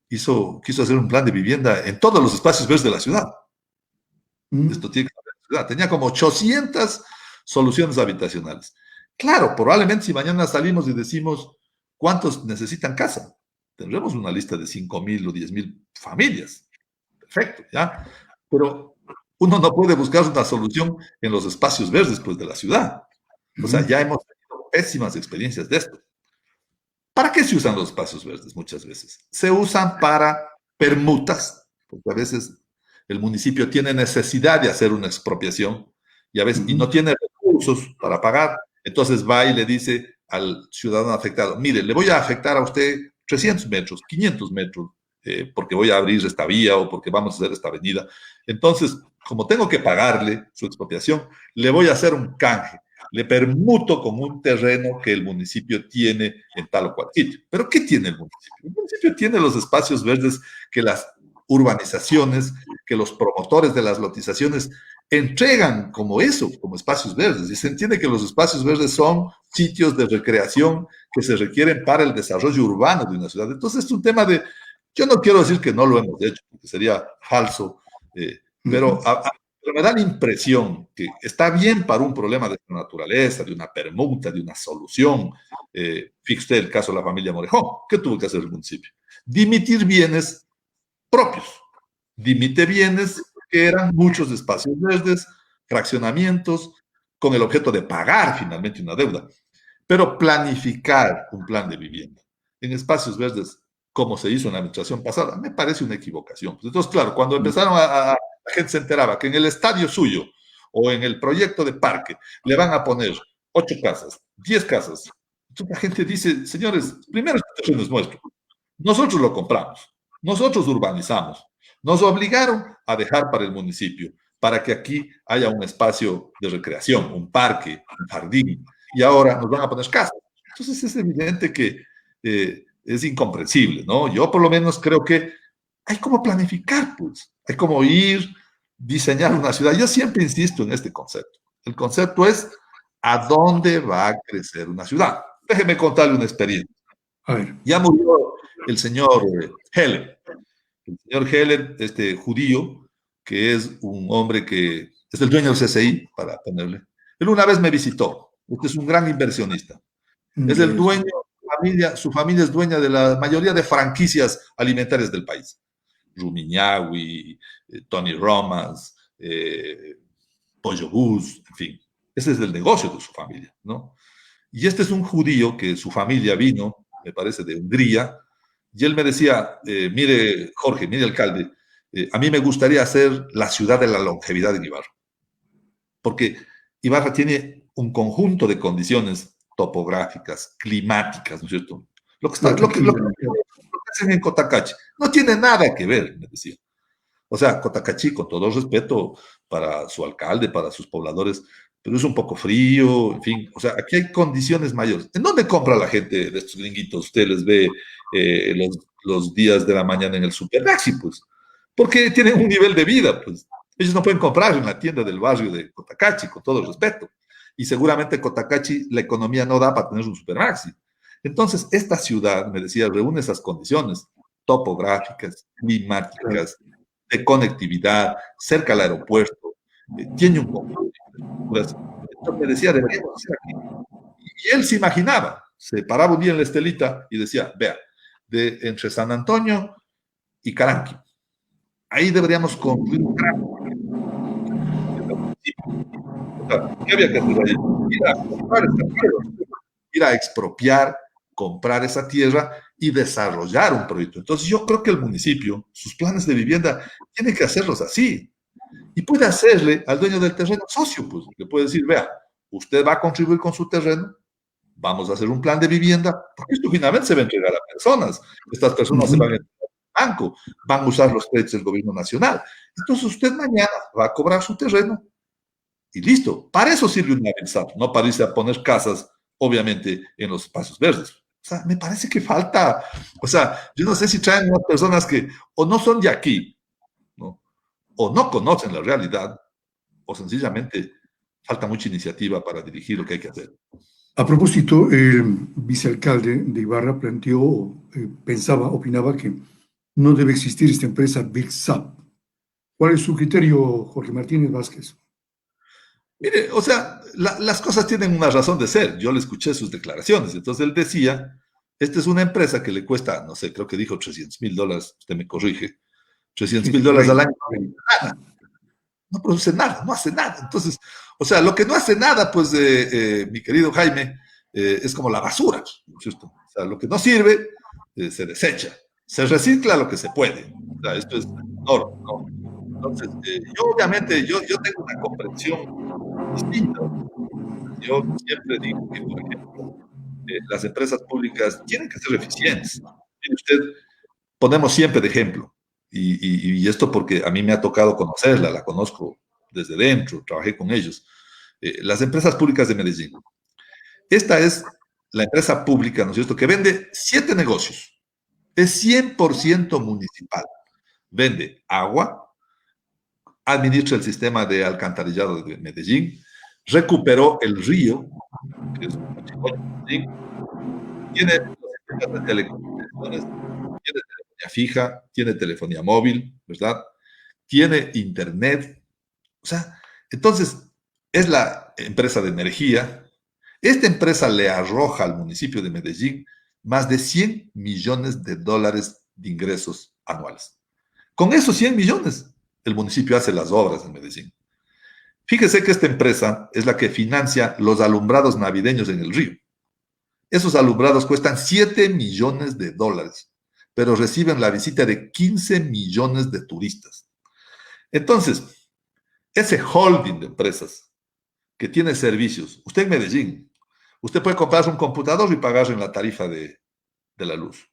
quiso hacer un plan de vivienda en todos los espacios verdes de la ciudad. Esto tiene que ser la ciudad. Tenía como 800 soluciones habitacionales. Claro, probablemente si mañana salimos y decimos cuántos necesitan casa, tendremos una lista de 5.000 o 10.000 familias. Perfecto, ¿ya? Pero uno no puede buscar una solución en los espacios verdes pues, de la ciudad. O sea, ya hemos tenido pésimas experiencias de esto. ¿Para qué se usan los espacios verdes muchas veces? Se usan para permutas, porque a veces el municipio tiene necesidad de hacer una expropiación y a veces y no tiene recursos para pagar, entonces va y le dice al ciudadano afectado, mire, le voy a afectar a usted 300 metros, 500 metros, porque voy a abrir esta vía o porque vamos a hacer esta avenida. Entonces, como tengo que pagarle su expropiación, le voy a hacer un canje, le permuto con un terreno que el municipio tiene en tal o cual sitio. ¿Pero qué tiene el municipio? El municipio tiene los espacios verdes que las urbanizaciones, que los promotores de las lotizaciones entregan como eso, como espacios verdes. Y se entiende que los espacios verdes son sitios de recreación que se requieren para el desarrollo urbano de una ciudad. Entonces es un tema de, yo no quiero decir que no lo hemos hecho, porque sería falso, pero me da la impresión que está bien para un problema de naturaleza, de una permuta, de una solución. Fíjese usted el caso de la familia Morejón. ¿Qué tuvo que hacer el municipio? Dimitir bienes propios. Dimite bienes que eran muchos espacios verdes, fraccionamientos, con el objeto de pagar finalmente una deuda. Pero planificar un plan de vivienda en espacios verdes, como se hizo en la administración pasada, me parece una equivocación. Entonces, claro, cuando empezaron la gente se enteraba que en el estadio suyo o en el proyecto de parque le van a poner 8 casas, 10 casas. Entonces la gente dice, señores, primero este terreno es nuestro. Nosotros lo compramos, nosotros urbanizamos. Nos obligaron a dejar para el municipio, para que aquí haya un espacio de recreación, un parque, un jardín, y ahora nos van a poner casas. Entonces es evidente que es incomprensible, ¿no? Yo por lo menos creo que hay como planificar, pues. Hay como ir, diseñar una ciudad. Yo siempre insisto en este concepto. El concepto es a dónde va a crecer una ciudad. Déjeme contarle una experiencia. A ver. Ya murió el señor Heller. El señor Heller, este judío, que es un hombre que es el dueño del CCI, para ponerle. Él una vez me visitó. Este es un gran inversionista. Es el Yes. dueño, su familia es dueña de la mayoría de franquicias alimentarias del país. Rumiñahui, Tony Romas, Pollo Bus, en fin. Ese es el negocio de su familia, ¿no? Y este es un judío que su familia vino, me parece, de Hungría, y él me decía, mire, Jorge, mire, alcalde, a mí me gustaría hacer la ciudad de la longevidad en Ibarra, porque Ibarra tiene un conjunto de condiciones topográficas, climáticas, ¿no es cierto? Lo que, está, lo que hacen en Cotacachi no tiene nada que ver, me decía. O sea, Cotacachi, con todo respeto para su alcalde, para sus pobladores, pero es un poco frío, en fin. O sea, aquí hay condiciones mayores. ¿En dónde compra la gente de estos gringuitos? Usted les ve los días de la mañana en el Supermaxi, pues. Porque tienen un nivel de vida, pues. Ellos no pueden comprar en la tienda del barrio de Cotacachi, con todo respeto. Y seguramente Cotacachi la economía no da para tener un Supermaxi. Entonces, esta ciudad, me decía, reúne esas condiciones topográficas, climáticas, de conectividad, cerca al aeropuerto, tiene un conjunto de infraestructuras. Entonces me decía, deberíamos hacer aquí. Y él se imaginaba, se paraba un día en la estelita y decía, vea, entre San Antonio y Caranqui, ahí deberíamos construir un gran. O sea, ¿qué había que hacer ahí? Ir a comprar esa tierra, ir a expropiar, comprar esa tierra y desarrollar un proyecto. Entonces yo creo que el municipio, sus planes de vivienda, tiene que hacerlos así. Y puede hacerle al dueño del terreno socio, pues le puede decir, vea, usted va a contribuir con su terreno, vamos a hacer un plan de vivienda, porque esto finalmente se va a entregar a personas. Estas personas se van a entregar al banco, van a usar los créditos del gobierno nacional. Entonces usted mañana va a cobrar su terreno y listo. Para eso sirve un avanzado, no para irse a poner casas, obviamente, en los espacios verdes. O sea, me parece que falta, o sea, yo no sé si traen unas personas que o no son de aquí, ¿no? O no conocen la realidad, o sencillamente falta mucha iniciativa para dirigir lo que hay que hacer. A propósito, el vicealcalde de Ibarra planteó, pensaba, opinaba que no debe existir esta empresa Big Sap. ¿Cuál es su criterio, Jorge Martínez Vázquez? Mire, o sea, las cosas tienen una razón de ser. Yo le escuché sus declaraciones. Entonces él decía, esta es una empresa que le cuesta, no sé, creo que dijo $300,000, usted me corrige, trescientos Sí, mil sí, por dólares ahí. al año, no produce nada, no hace nada. Entonces, o sea, lo que no hace nada, pues, mi querido Jaime, es como la basura, ¿no es cierto? O sea, lo que no sirve, se desecha. Se recicla lo que se puede. O sea, esto es enorme, ¿no? Entonces, yo obviamente, yo tengo una comprensión distinta. Yo siempre digo que, por ejemplo, las empresas públicas tienen que ser eficientes. Mire usted, ponemos siempre de ejemplo, y esto porque a mí me ha tocado conocerla, la conozco desde dentro, trabajé con ellos, las empresas públicas de Medellín. Esta es la empresa pública, ¿no es cierto?, que vende 7 negocios, es 100% municipal. Vende agua, administra el sistema de alcantarillado de Medellín, recuperó el río, que es Medellín, tiene los sistemas de telecomunicaciones, tiene telefonía fija, tiene telefonía móvil, ¿verdad? Tiene internet. O sea, entonces es la empresa de energía. Esta empresa le arroja al municipio de Medellín más de $100 millones de ingresos anuales. Con esos 100 millones, el municipio hace las obras en Medellín. Fíjese que esta empresa es la que financia los alumbrados navideños en el río. Esos alumbrados cuestan $7 millones, pero reciben la visita de 15 millones de turistas. Entonces, ese holding de empresas que tiene servicios, usted en Medellín, usted puede comprarse un computador y pagar en la tarifa de la luz.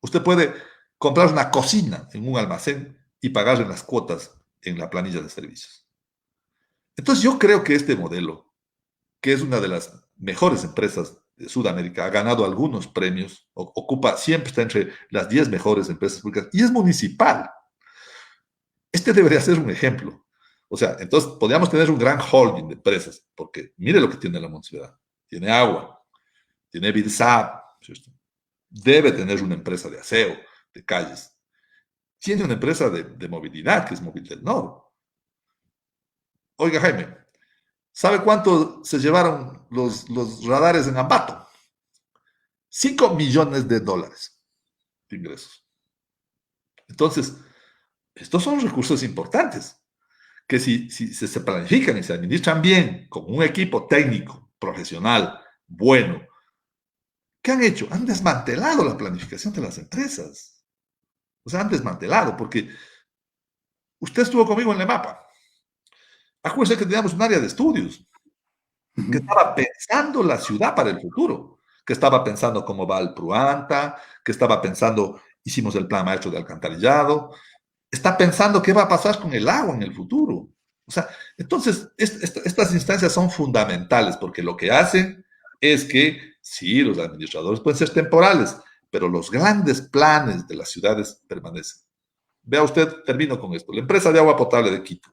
Usted puede comprar una cocina en un almacén y pagar en las cuotas en la planilla de servicios. Entonces, yo creo que este modelo, que es una de las mejores empresas de Sudamérica, ha ganado algunos premios, ocupa, siempre está entre las 10 mejores empresas públicas y es municipal. Este debería ser un ejemplo. O sea, entonces podríamos tener un gran holding de empresas, porque mire lo que tiene la municipalidad. Tiene agua, tiene BIDSAP, ¿cierto? Debe tener una empresa de aseo, de calles. tiene una empresa de movilidad, que es Moviltelnor. Oiga, Jaime, ¿sabe cuánto se llevaron los radares en Ambato? $5 millones de ingresos. Entonces, estos son recursos importantes que si se planifican y se administran bien, con un equipo técnico, profesional, bueno, ¿qué han hecho? Han desmantelado la planificación de las empresas. O sea, han desmantelado, porque usted estuvo conmigo en la mapa. Acuérdense que teníamos un área de estudios que estaba pensando la ciudad para el futuro, que estaba pensando cómo va el Pruanta, que estaba pensando, hicimos el plan maestro de alcantarillado, está pensando qué va a pasar con el agua en el futuro. O sea, entonces, estas instancias son fundamentales porque lo que hacen es que, sí, los administradores pueden ser temporales, pero los grandes planes de las ciudades permanecen. Vea usted, termino con esto, la empresa de agua potable de Quito.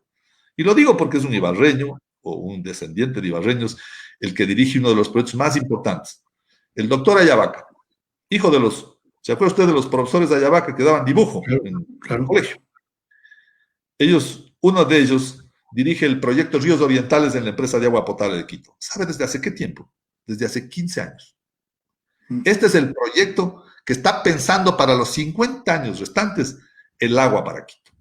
Y lo digo porque es un ibarreño o un descendiente de ibarreños el que dirige uno de los proyectos más importantes. El doctor Ayabaca, hijo de los, ¿se acuerda usted de los profesores de Ayabaca que daban dibujo en el colegio? Uno de ellos dirige el proyecto Ríos Orientales en la empresa de agua potable de Quito. ¿Sabe desde hace qué tiempo? Desde hace 15 años. Este es el proyecto que está pensando para los 50 años restantes el agua para Quito.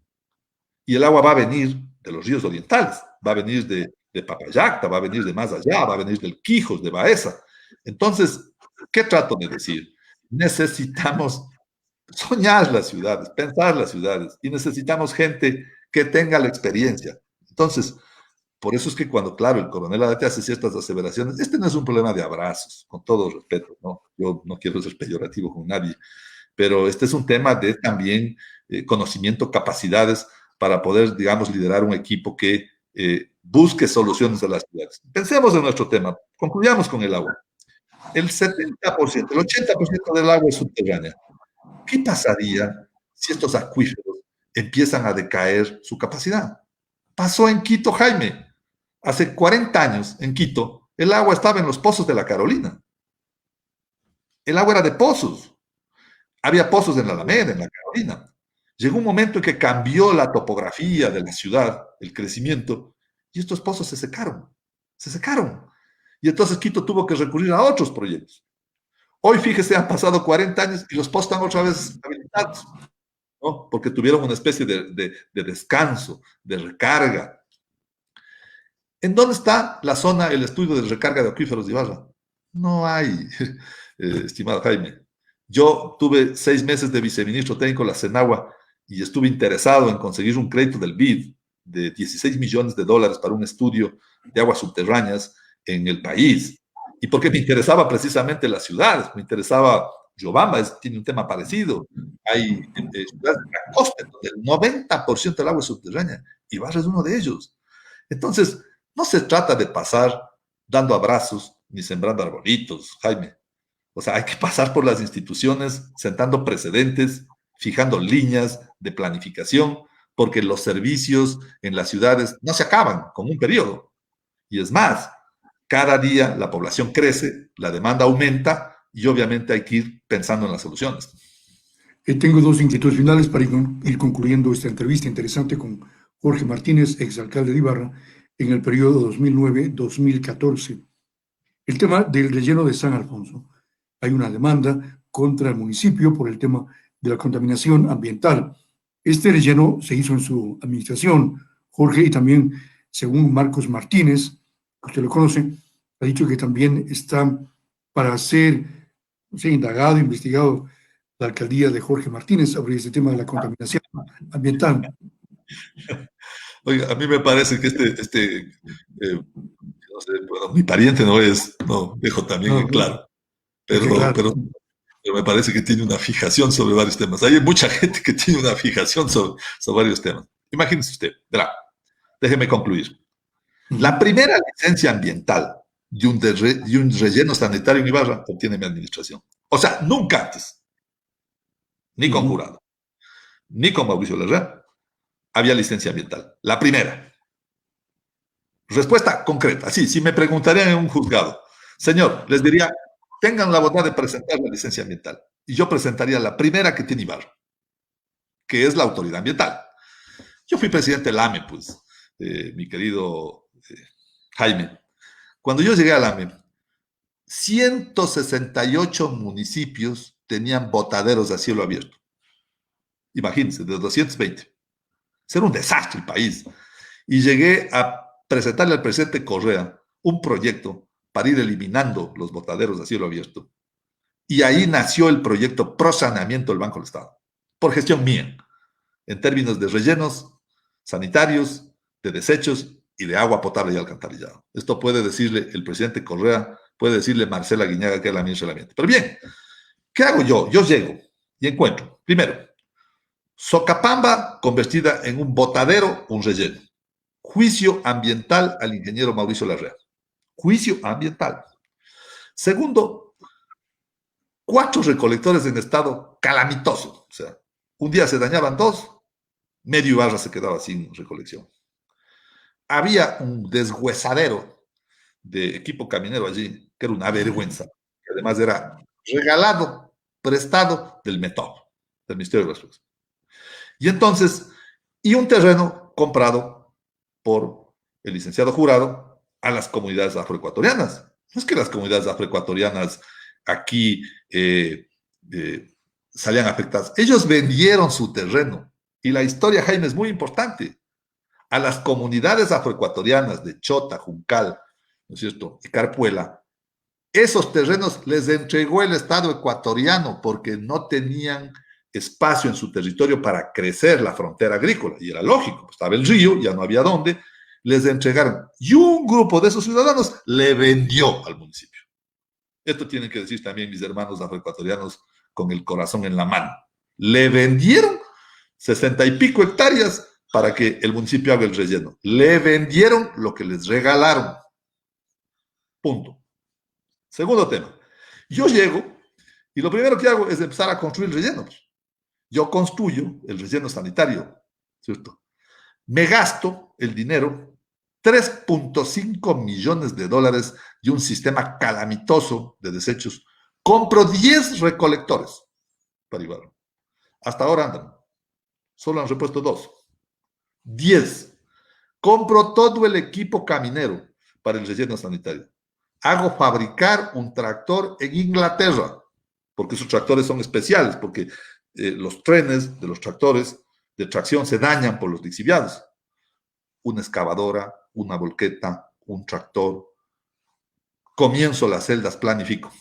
Y el agua va a venir de los ríos orientales, va a venir de Papayacta, va a venir de más allá, va a venir del Quijos, de Baeza. Entonces, ¿qué trato de decir? Necesitamos soñar las ciudades, pensar las ciudades, y necesitamos gente que tenga la experiencia. Entonces, por eso es que cuando, claro, el coronel Adate hace ciertas aseveraciones, este no es un problema de abrazos, con todo respeto, ¿no? Yo no quiero ser peyorativo con nadie, pero este es un tema de también conocimiento, capacidades para poder, digamos, liderar un equipo que busque soluciones a las ciudades. Pensemos en nuestro tema, concluyamos con el agua. El 70%, el 80% del agua es subterránea. ¿Qué pasaría si estos acuíferos empiezan a decaer su capacidad? Pasó en Quito, Jaime. Hace 40 años, en Quito, el agua estaba en los pozos de la Carolina. El agua era de pozos. Había pozos en la Alameda, en la Carolina. Llegó un momento en que cambió la topografía de la ciudad, el crecimiento, y estos pozos se secaron. Se secaron. Y entonces Quito tuvo que recurrir a otros proyectos. Hoy, fíjese, han pasado 40 años y los pozos están otra vez habilitados, ¿no? Porque tuvieron una especie de descanso, de recarga. ¿En dónde está la zona, el estudio de recarga de acuíferos de Ibarra? No hay, estimado Jaime. Yo tuve 6 meses de viceministro técnico de la CENAGUA y estuve interesado en conseguir un crédito del BID de $16 millones para un estudio de aguas subterráneas en el país. Y porque me interesaba precisamente las ciudades, me interesaba Yobamba, tiene un tema parecido. Hay ciudades de la costa donde el 90% del agua es subterránea. Ibarra es uno de ellos. Entonces, no se trata de pasar dando abrazos ni sembrando arbolitos, Jaime. O sea, hay que pasar por las instituciones, sentando precedentes, fijando líneas de planificación, porque los servicios en las ciudades no se acaban con un periodo. Y es más, cada día la población crece, la demanda aumenta y obviamente hay que ir pensando en las soluciones. Tengo 2 inquietudes finales para ir concluyendo esta entrevista interesante con Jorge Martínez, exalcalde de Ibarra, en el periodo 2009-2014. El tema del relleno de San Alfonso. Hay una demanda contra el municipio por el tema de la contaminación ambiental. Este relleno se hizo en su administración, Jorge, y también, según Marcos Martínez, que usted lo conoce, ha dicho que también está para ser, no sé, indagado, investigado la alcaldía de Jorge Martínez sobre este tema de la contaminación ambiental. Oiga, a mí me parece que no sé, bueno, mi pariente no es, no, dejo también en claro, pero me parece que tiene una fijación sobre varios temas. Hay mucha gente que tiene una fijación sobre varios temas. Imagínese usted, verá, déjeme concluir. La primera licencia ambiental de un relleno sanitario en Ibarra obtiene mi administración. O sea, nunca antes, ni con Jurado, ni con Mauricio Lerra, había licencia ambiental. La primera. Respuesta concreta. Así, si me preguntarían en un juzgado, señor, les diría, tengan la bondad de presentar la licencia ambiental. Y yo presentaría la primera que tiene Ibarra. que es la autoridad ambiental. Yo fui presidente del AME, pues, mi querido Jaime. Cuando yo llegué al AME, 168 municipios tenían botaderos a cielo abierto. Imagínense, de 220. Era un desastre el país. Y llegué a presentarle al presidente Correa un proyecto para ir eliminando los botaderos a cielo abierto. Y ahí nació el proyecto Pro Saneamiento del Banco del Estado, por gestión mía, en términos de rellenos sanitarios, de desechos y de agua potable y alcantarillado. Esto puede decirle el presidente Correa, puede decirle Marcela Guiñaga, que es la ministra del Ambiente. Pero bien, ¿qué hago yo? Yo llego y encuentro, primero, Socapamba convertida en un botadero, un relleno. Juicio ambiental al ingeniero Mauricio Larrea. Juicio ambiental. Segundo, 4 recolectores en estado calamitoso. O sea, un día se dañaban 2, medio Ibarra se quedaba sin recolección. Había un deshuesadero de equipo caminero allí, que era una vergüenza, que además era regalado, prestado del METOB, del Ministerio de Relaciones. Y entonces, y un terreno comprado por el licenciado Jurado a las comunidades afroecuatorianas. No es que las comunidades afroecuatorianas aquí salían afectadas. Ellos vendieron su terreno. Y la historia, Jaime, es muy importante. A las comunidades afroecuatorianas de Chota, Juncal, ¿no es cierto?, y Carpuela, esos terrenos les entregó el Estado ecuatoriano porque no tenían espacio en su territorio para crecer la frontera agrícola. Y era lógico, pues estaba el río, ya no había dónde, les entregaron. Y un grupo de esos ciudadanos le vendió al municipio. Esto tienen que decir también mis hermanos afroecuatorianos con el corazón en la mano. Le vendieron 60 y pico hectáreas para que el municipio haga el relleno. Le vendieron lo que les regalaron. Punto. Segundo tema. Yo llego y lo primero que hago es empezar a construir el relleno. Yo construyo el relleno sanitario, ¿cierto? Me gasto el dinero, 3.5 millones de dólares y un sistema calamitoso de desechos. Compro 10 recolectores para Ibarra. Hasta ahora andan. Solo han repuesto 2. 10. Compro todo el equipo caminero para el relleno sanitario. Hago fabricar un tractor en Inglaterra, porque sus tractores son especiales, porque los trenes de los tractores de tracción se dañan por los lixiviados. Una excavadora, una volqueta, un tractor. Comienzo las celdas, planifico.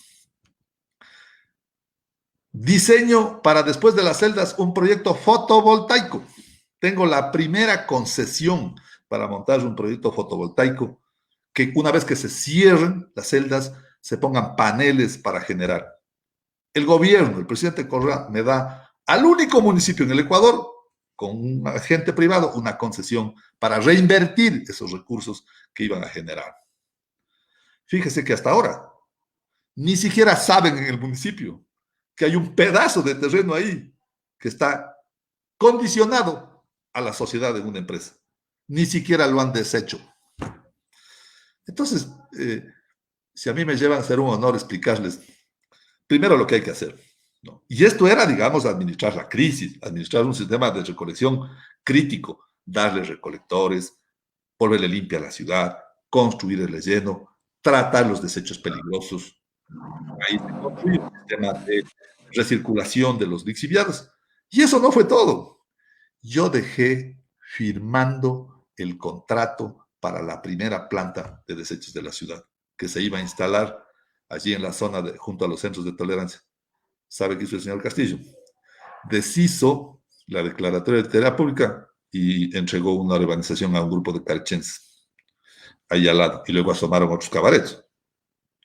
Diseño para después de las celdas un proyecto fotovoltaico. Tengo la primera concesión para montar un proyecto fotovoltaico que una vez que se cierren las celdas, se pongan paneles para generar. El gobierno, el presidente Correa, me da al único municipio en el Ecuador, con un agente privado, una concesión para reinvertir esos recursos que iban a generar. Fíjese que hasta ahora ni siquiera saben en el municipio que hay un pedazo de terreno ahí que está condicionado a la sociedad de una empresa. Ni siquiera lo han deshecho. Entonces, si a mí me llevan a ser un honor explicarles primero lo que hay que hacer, ¿no? Y esto era, digamos, administrar la crisis, administrar un sistema de recolección crítico, darle recolectores, volverle limpia la ciudad, construir el relleno, tratar los desechos peligrosos. Ahí se construye un sistema de recirculación de los lixiviados. Y eso no fue todo. Yo dejé firmando el contrato para la primera planta de desechos de la ciudad, que se iba a instalar allí en la zona junto a los centros de tolerancia. ¿Sabe qué hizo el señor Castillo? Deshizo la declaratoria de utilidad pública y entregó una urbanización a un grupo de carechenses ahí al lado. Y luego asomaron otros cabarets,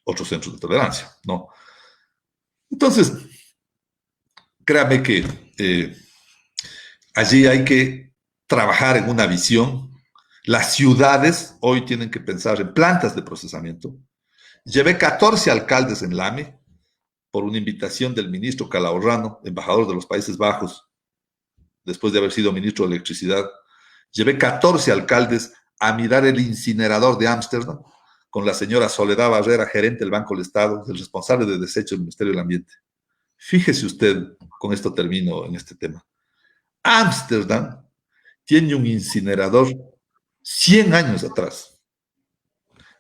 otros centros de tolerancia, ¿no? Entonces, créame que allí hay que trabajar en una visión. Las ciudades hoy tienen que pensar en plantas de procesamiento. Llevé 14 alcaldes en Lame por una invitación del ministro Calahorrano, embajador de los Países Bajos, después de haber sido ministro de Electricidad. Llevé 14 alcaldes a mirar el incinerador de Ámsterdam con la señora Soledad Barrera, gerente del Banco del Estado, el responsable de desechos del Ministerio del Ambiente. Fíjese usted, con esto termino en este tema, Ámsterdam tiene un incinerador 100 años atrás.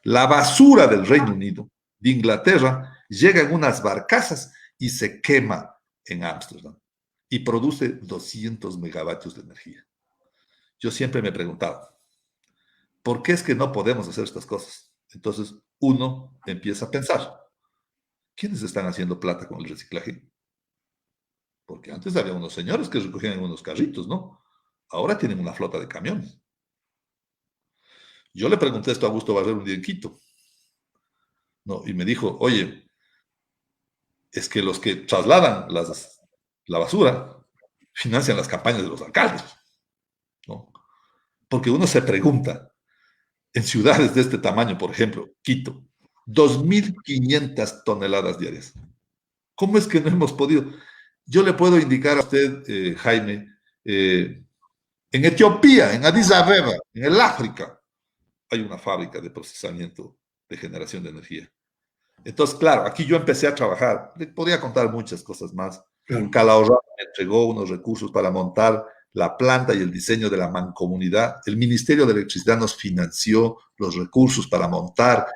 La basura del Reino Unido, de Inglaterra, llega en unas barcazas y se quema en Ámsterdam y produce 200 megavatios de energía. Yo siempre me he preguntado, ¿por qué es que no podemos hacer estas cosas? Entonces uno empieza a pensar, ¿quiénes están haciendo plata con el reciclaje? Porque antes había unos señores que recogían en unos carritos, ¿no? Ahora tienen una flota de camiones. Yo le pregunté esto a Augusto Barrero un día en Quito, ¿no? Y me dijo, oye, es que los que trasladan la basura financian las campañas de los alcaldes, ¿no? Porque uno se pregunta, en ciudades de este tamaño, por ejemplo, Quito, 2.500 toneladas diarias. ¿Cómo es que no hemos podido? Yo le puedo indicar a usted, Jaime, en Etiopía, en Addis Abeba, en el África, hay una fábrica de procesamiento de generación de energía. Entonces, claro, aquí yo empecé a trabajar, le podría contar muchas cosas más. Claro. Calahorra me entregó unos recursos para montar la planta y el diseño de la mancomunidad. El Ministerio de Electricidad nos financió los recursos para montar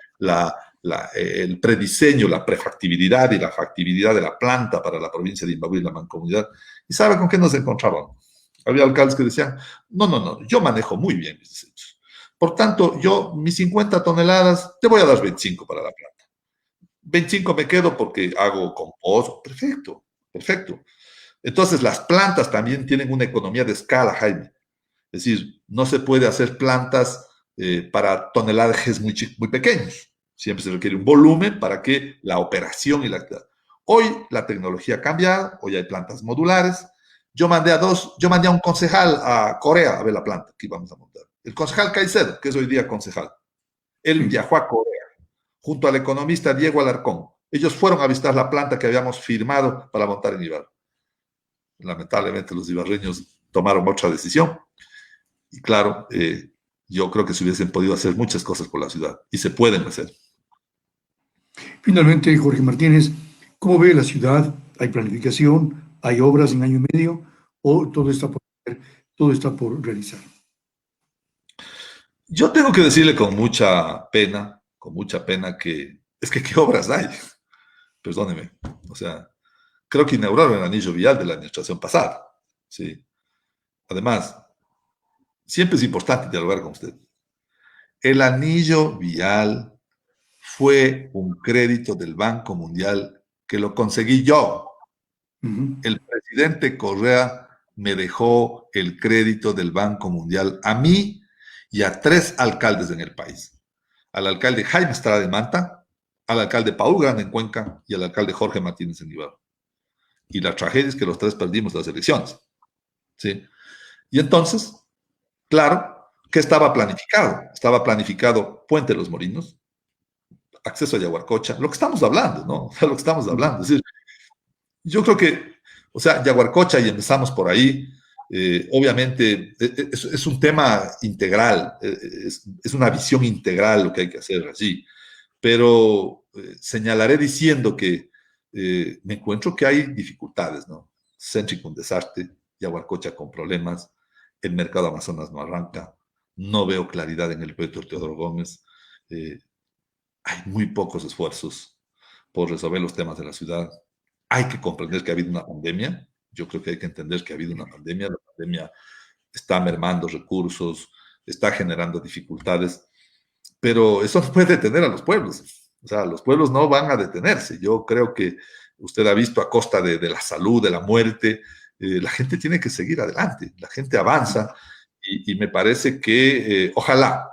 el prediseño, la prefactibilidad y la factibilidad de la planta para la provincia de Imbabura y la mancomunidad. ¿Y sabe con qué nos encontrábamos? Había alcaldes que decían, no, yo manejo muy bien mis desechos. Por tanto, yo mis 50 toneladas, te voy a dar 25 para la planta. 25 me quedo porque hago compost. Perfecto, perfecto. Entonces, las plantas también tienen una economía de escala, Jaime. Es decir, no se puede hacer plantas para tonelajes muy pequeños. Siempre se requiere un volumen para que la operación y la actividad. Hoy la tecnología ha cambiado, hoy hay plantas modulares. Yo mandé a un concejal a Corea a ver la planta que íbamos a montar. El concejal Caicedo, que es hoy día concejal. Él viajó a Corea junto al economista Diego Alarcón. Ellos fueron a visitar la planta que habíamos firmado para montar en Ibarra. Lamentablemente los ibarreños tomaron otra decisión. Y claro, yo creo que se hubiesen podido hacer muchas cosas por la ciudad y se pueden hacer. Finalmente, Jorge Martínez, ¿cómo ve la ciudad? ¿Hay planificación? ¿Hay obras en año y medio? ¿O todo está por realizar? Yo tengo que decirle con mucha pena, que es que qué obras hay. Perdóneme. O sea, creo que inauguraron el anillo vial de la administración pasada. Sí. Además, siempre es importante dialogar con usted. El anillo vial fue un crédito del Banco Mundial que lo conseguí yo. El presidente Correa me dejó el crédito del Banco Mundial a mí y a 3 alcaldes en el país. Al alcalde Jaime Estrada de Manta, al alcalde Paul Grande en Cuenca y al alcalde Jorge Martínez en Ibarra. Y la tragedia es que los 3 perdimos las elecciones. ¿Sí? Y entonces, claro, ¿qué estaba planificado? Estaba planificado Puente de los Molinos, acceso a Yaguarcocha, lo que estamos hablando, ¿no? O sea, lo que estamos hablando. Es decir, yo creo que, o sea, Yaguarcocha, y empezamos por ahí, obviamente es un tema integral, es una visión integral lo que hay que hacer allí, pero señalaré diciendo que me encuentro que hay dificultades, ¿no? Céntrico un desastre, Yaguarcocha con problemas, el mercado Amazonas no arranca, no veo claridad en el proyecto Teodoro Gómez, hay muy pocos esfuerzos por resolver los temas de la ciudad. Hay que comprender que ha habido una pandemia. Yo creo que hay que entender que ha habido una pandemia. La pandemia está mermando recursos, está generando dificultades, pero eso no puede detener a los pueblos. O sea, los pueblos no van a detenerse. Yo creo que usted ha visto a costa de la salud, de la muerte, la gente tiene que seguir adelante, la gente avanza y me parece que ojalá,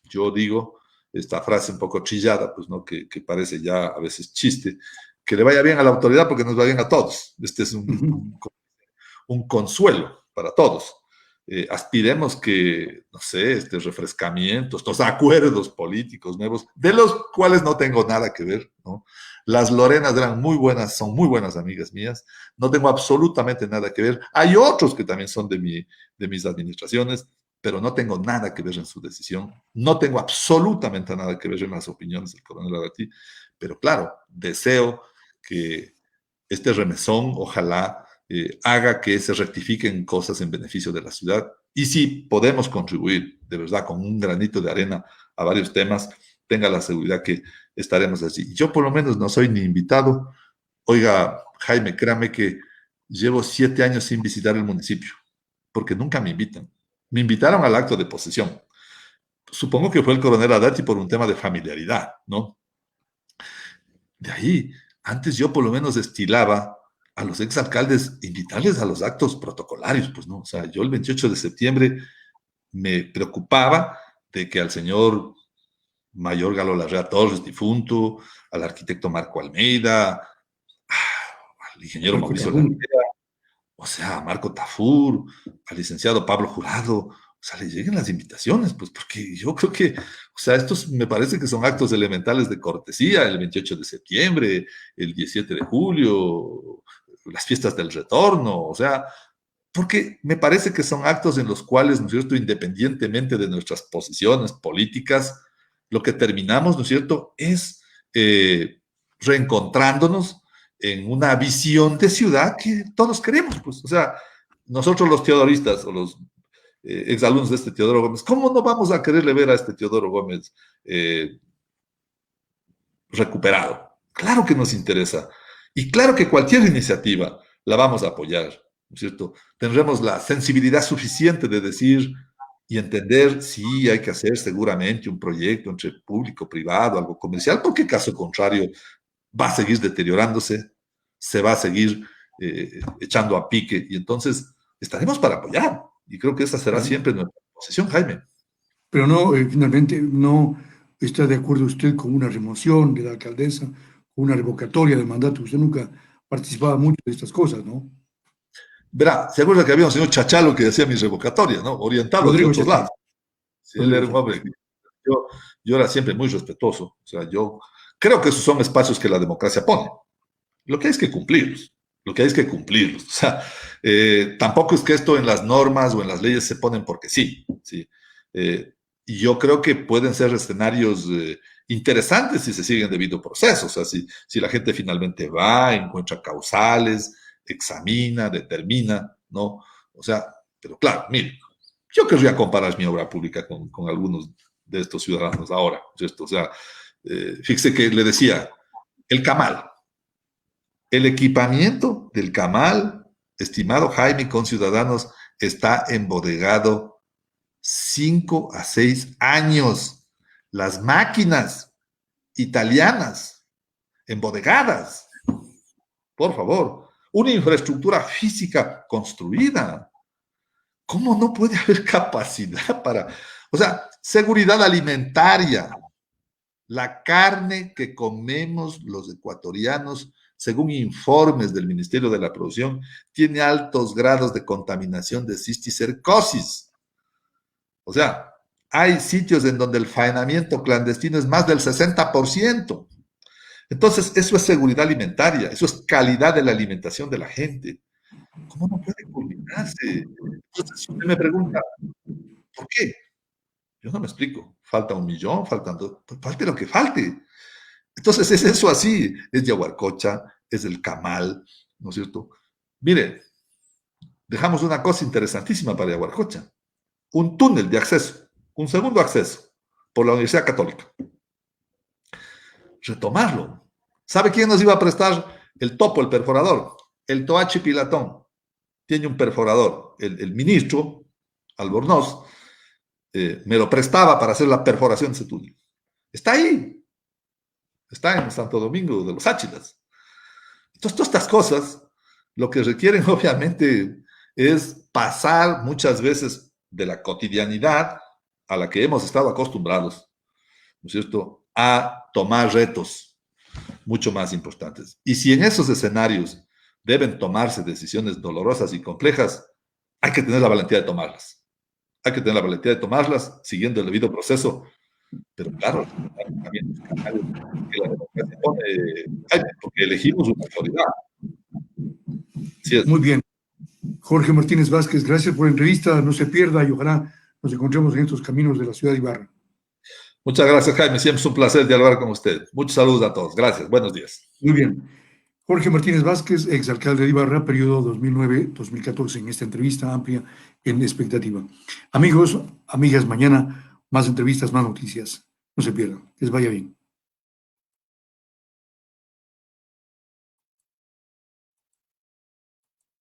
yo digo, esta frase un poco trillada, pues, ¿no? Que parece ya a veces chiste, que le vaya bien a la autoridad porque nos va bien a todos. Este es un consuelo para todos. Aspiremos que, no sé, refrescamiento, estos acuerdos políticos nuevos, de los cuales no tengo nada que ver, ¿no? Las Lorenas eran muy buenas, son muy buenas amigas mías, no tengo absolutamente nada que ver. Hay otros que también son de mis administraciones, pero no tengo nada que ver en su decisión, no tengo absolutamente nada que ver en las opiniones del coronel Aratí, pero claro, deseo que este remesón, ojalá haga que se rectifiquen cosas en beneficio de la ciudad. Y si podemos contribuir, de verdad, con un granito de arena a varios temas, tenga la seguridad que estaremos allí. Yo por lo menos no soy ni invitado. Oiga, Jaime, créame que llevo 7 años sin visitar el municipio, porque nunca me invitan. Me invitaron al acto de posesión. Supongo que fue el coronel Adati por un tema de familiaridad, ¿no? De ahí, antes yo por lo menos estilaba a los exalcaldes invitarles a los actos protocolarios, pues no, o sea, yo el 28 de septiembre me preocupaba de que al señor mayor Galo Larrea Torres, difunto, al arquitecto Marco Almeida, al ingeniero Marco Mauricio Tafur. Larrea, o sea, a Marco Tafur, al licenciado Pablo Jurado, o sea, le lleguen las invitaciones, pues porque yo creo que, o sea, estos me parece que son actos elementales de cortesía, el 28 de septiembre, el 17 de julio, las fiestas del retorno, o sea, porque me parece que son actos en los cuales, ¿no es cierto?, independientemente de nuestras posiciones políticas, lo que terminamos, ¿no es cierto?, es reencontrándonos en una visión de ciudad que todos queremos, pues, o sea, nosotros los teodoristas o los exalumnos de este Teodoro Gómez, ¿cómo no vamos a quererle ver a este Teodoro Gómez recuperado? Claro que nos interesa y claro que cualquier iniciativa la vamos a apoyar, ¿no es cierto? Tendremos la sensibilidad suficiente de decir y entender si hay que hacer seguramente un proyecto entre público, privado, algo comercial, porque caso contrario va a seguir deteriorándose, se va a seguir echando a pique y entonces estaremos para apoyar. Y creo que esa será siempre nuestra posición, Jaime. Pero no, finalmente, no está de acuerdo usted con una remoción de la alcaldesa, con una revocatoria del mandato. Usted nunca participaba mucho de estas cosas, ¿no? Verá, se acuerda que había un señor Chachalo que decía mis revocatorias, ¿no? Orientado hacia Rodrigo otros Chachán. lados. Sí, él era un hombre. Yo era siempre muy respetuoso. O sea, yo creo que esos son espacios que la democracia pone. Lo que hay es que cumplirlos. Lo que hay es que cumplirlos. O sea, tampoco es que esto en las normas o en las leyes se ponen porque sí. ¿Sí? Y yo creo que pueden ser escenarios interesantes si se siguen debido proceso. O sea, si la gente finalmente va, encuentra causales, examina, determina, ¿no? O sea, pero claro, mire, yo querría comparar mi obra pública con algunos de estos ciudadanos ahora, ¿cierto? O sea, fíjese que le decía, el Camal, el equipamiento del Camal, estimado Jaime, con ciudadanos, está embodegado 5 a 6 años. Las máquinas italianas embodegadas, por favor, una infraestructura física construida. ¿Cómo no puede haber capacidad para, o sea, seguridad alimentaria? La carne que comemos los ecuatorianos, según informes del Ministerio de la Producción, tiene altos grados de contaminación de cisticercosis. O sea, hay sitios en donde el faenamiento clandestino es más del 60%. Entonces, eso es seguridad alimentaria, eso es calidad de la alimentación de la gente. ¿Cómo no puede culminarse? Entonces, si usted me pregunta, ¿por qué? Yo no me explico. Falta 1 millón, faltan 2, pues falte lo que falte. Entonces, es eso así. Es Yaguarcocha, es el Camal, ¿no es cierto? Mire, dejamos una cosa interesantísima para Yaguarcocha. Un túnel de acceso, un segundo acceso por la Universidad Católica. Retomarlo. ¿Sabe quién nos iba a prestar el topo, el perforador? El Toachi Pilatón. Tiene un perforador. El ministro, Albornoz, me lo prestaba para hacer la perforación de ese túnel. Está ahí. Está en Santo Domingo de los Áchilas. Entonces, todas estas cosas, lo que requieren obviamente es pasar muchas veces de la cotidianidad a la que hemos estado acostumbrados, ¿no es cierto?, a tomar retos mucho más importantes. Y si en esos escenarios deben tomarse decisiones dolorosas y complejas, hay que tener la valentía de tomarlas. Hay que tener la valentía de tomarlas siguiendo el debido proceso. Pero claro, también que la democracia pone, porque elegimos una autoridad. Sí es. Muy bien. Jorge Martínez Vázquez, gracias por la entrevista. No se pierda y ojalá nos encontremos en estos caminos de la ciudad de Ibarra. Muchas gracias, Jaime. Siempre es un placer dialogar con usted. Muchos saludos a todos. Gracias. Buenos días. Muy bien. Jorge Martínez Vázquez, exalcalde de Ibarra, periodo 2009-2014, en esta entrevista amplia en expectativa. Amigos, amigas, mañana más entrevistas, más noticias. No se pierdan. Les vaya bien.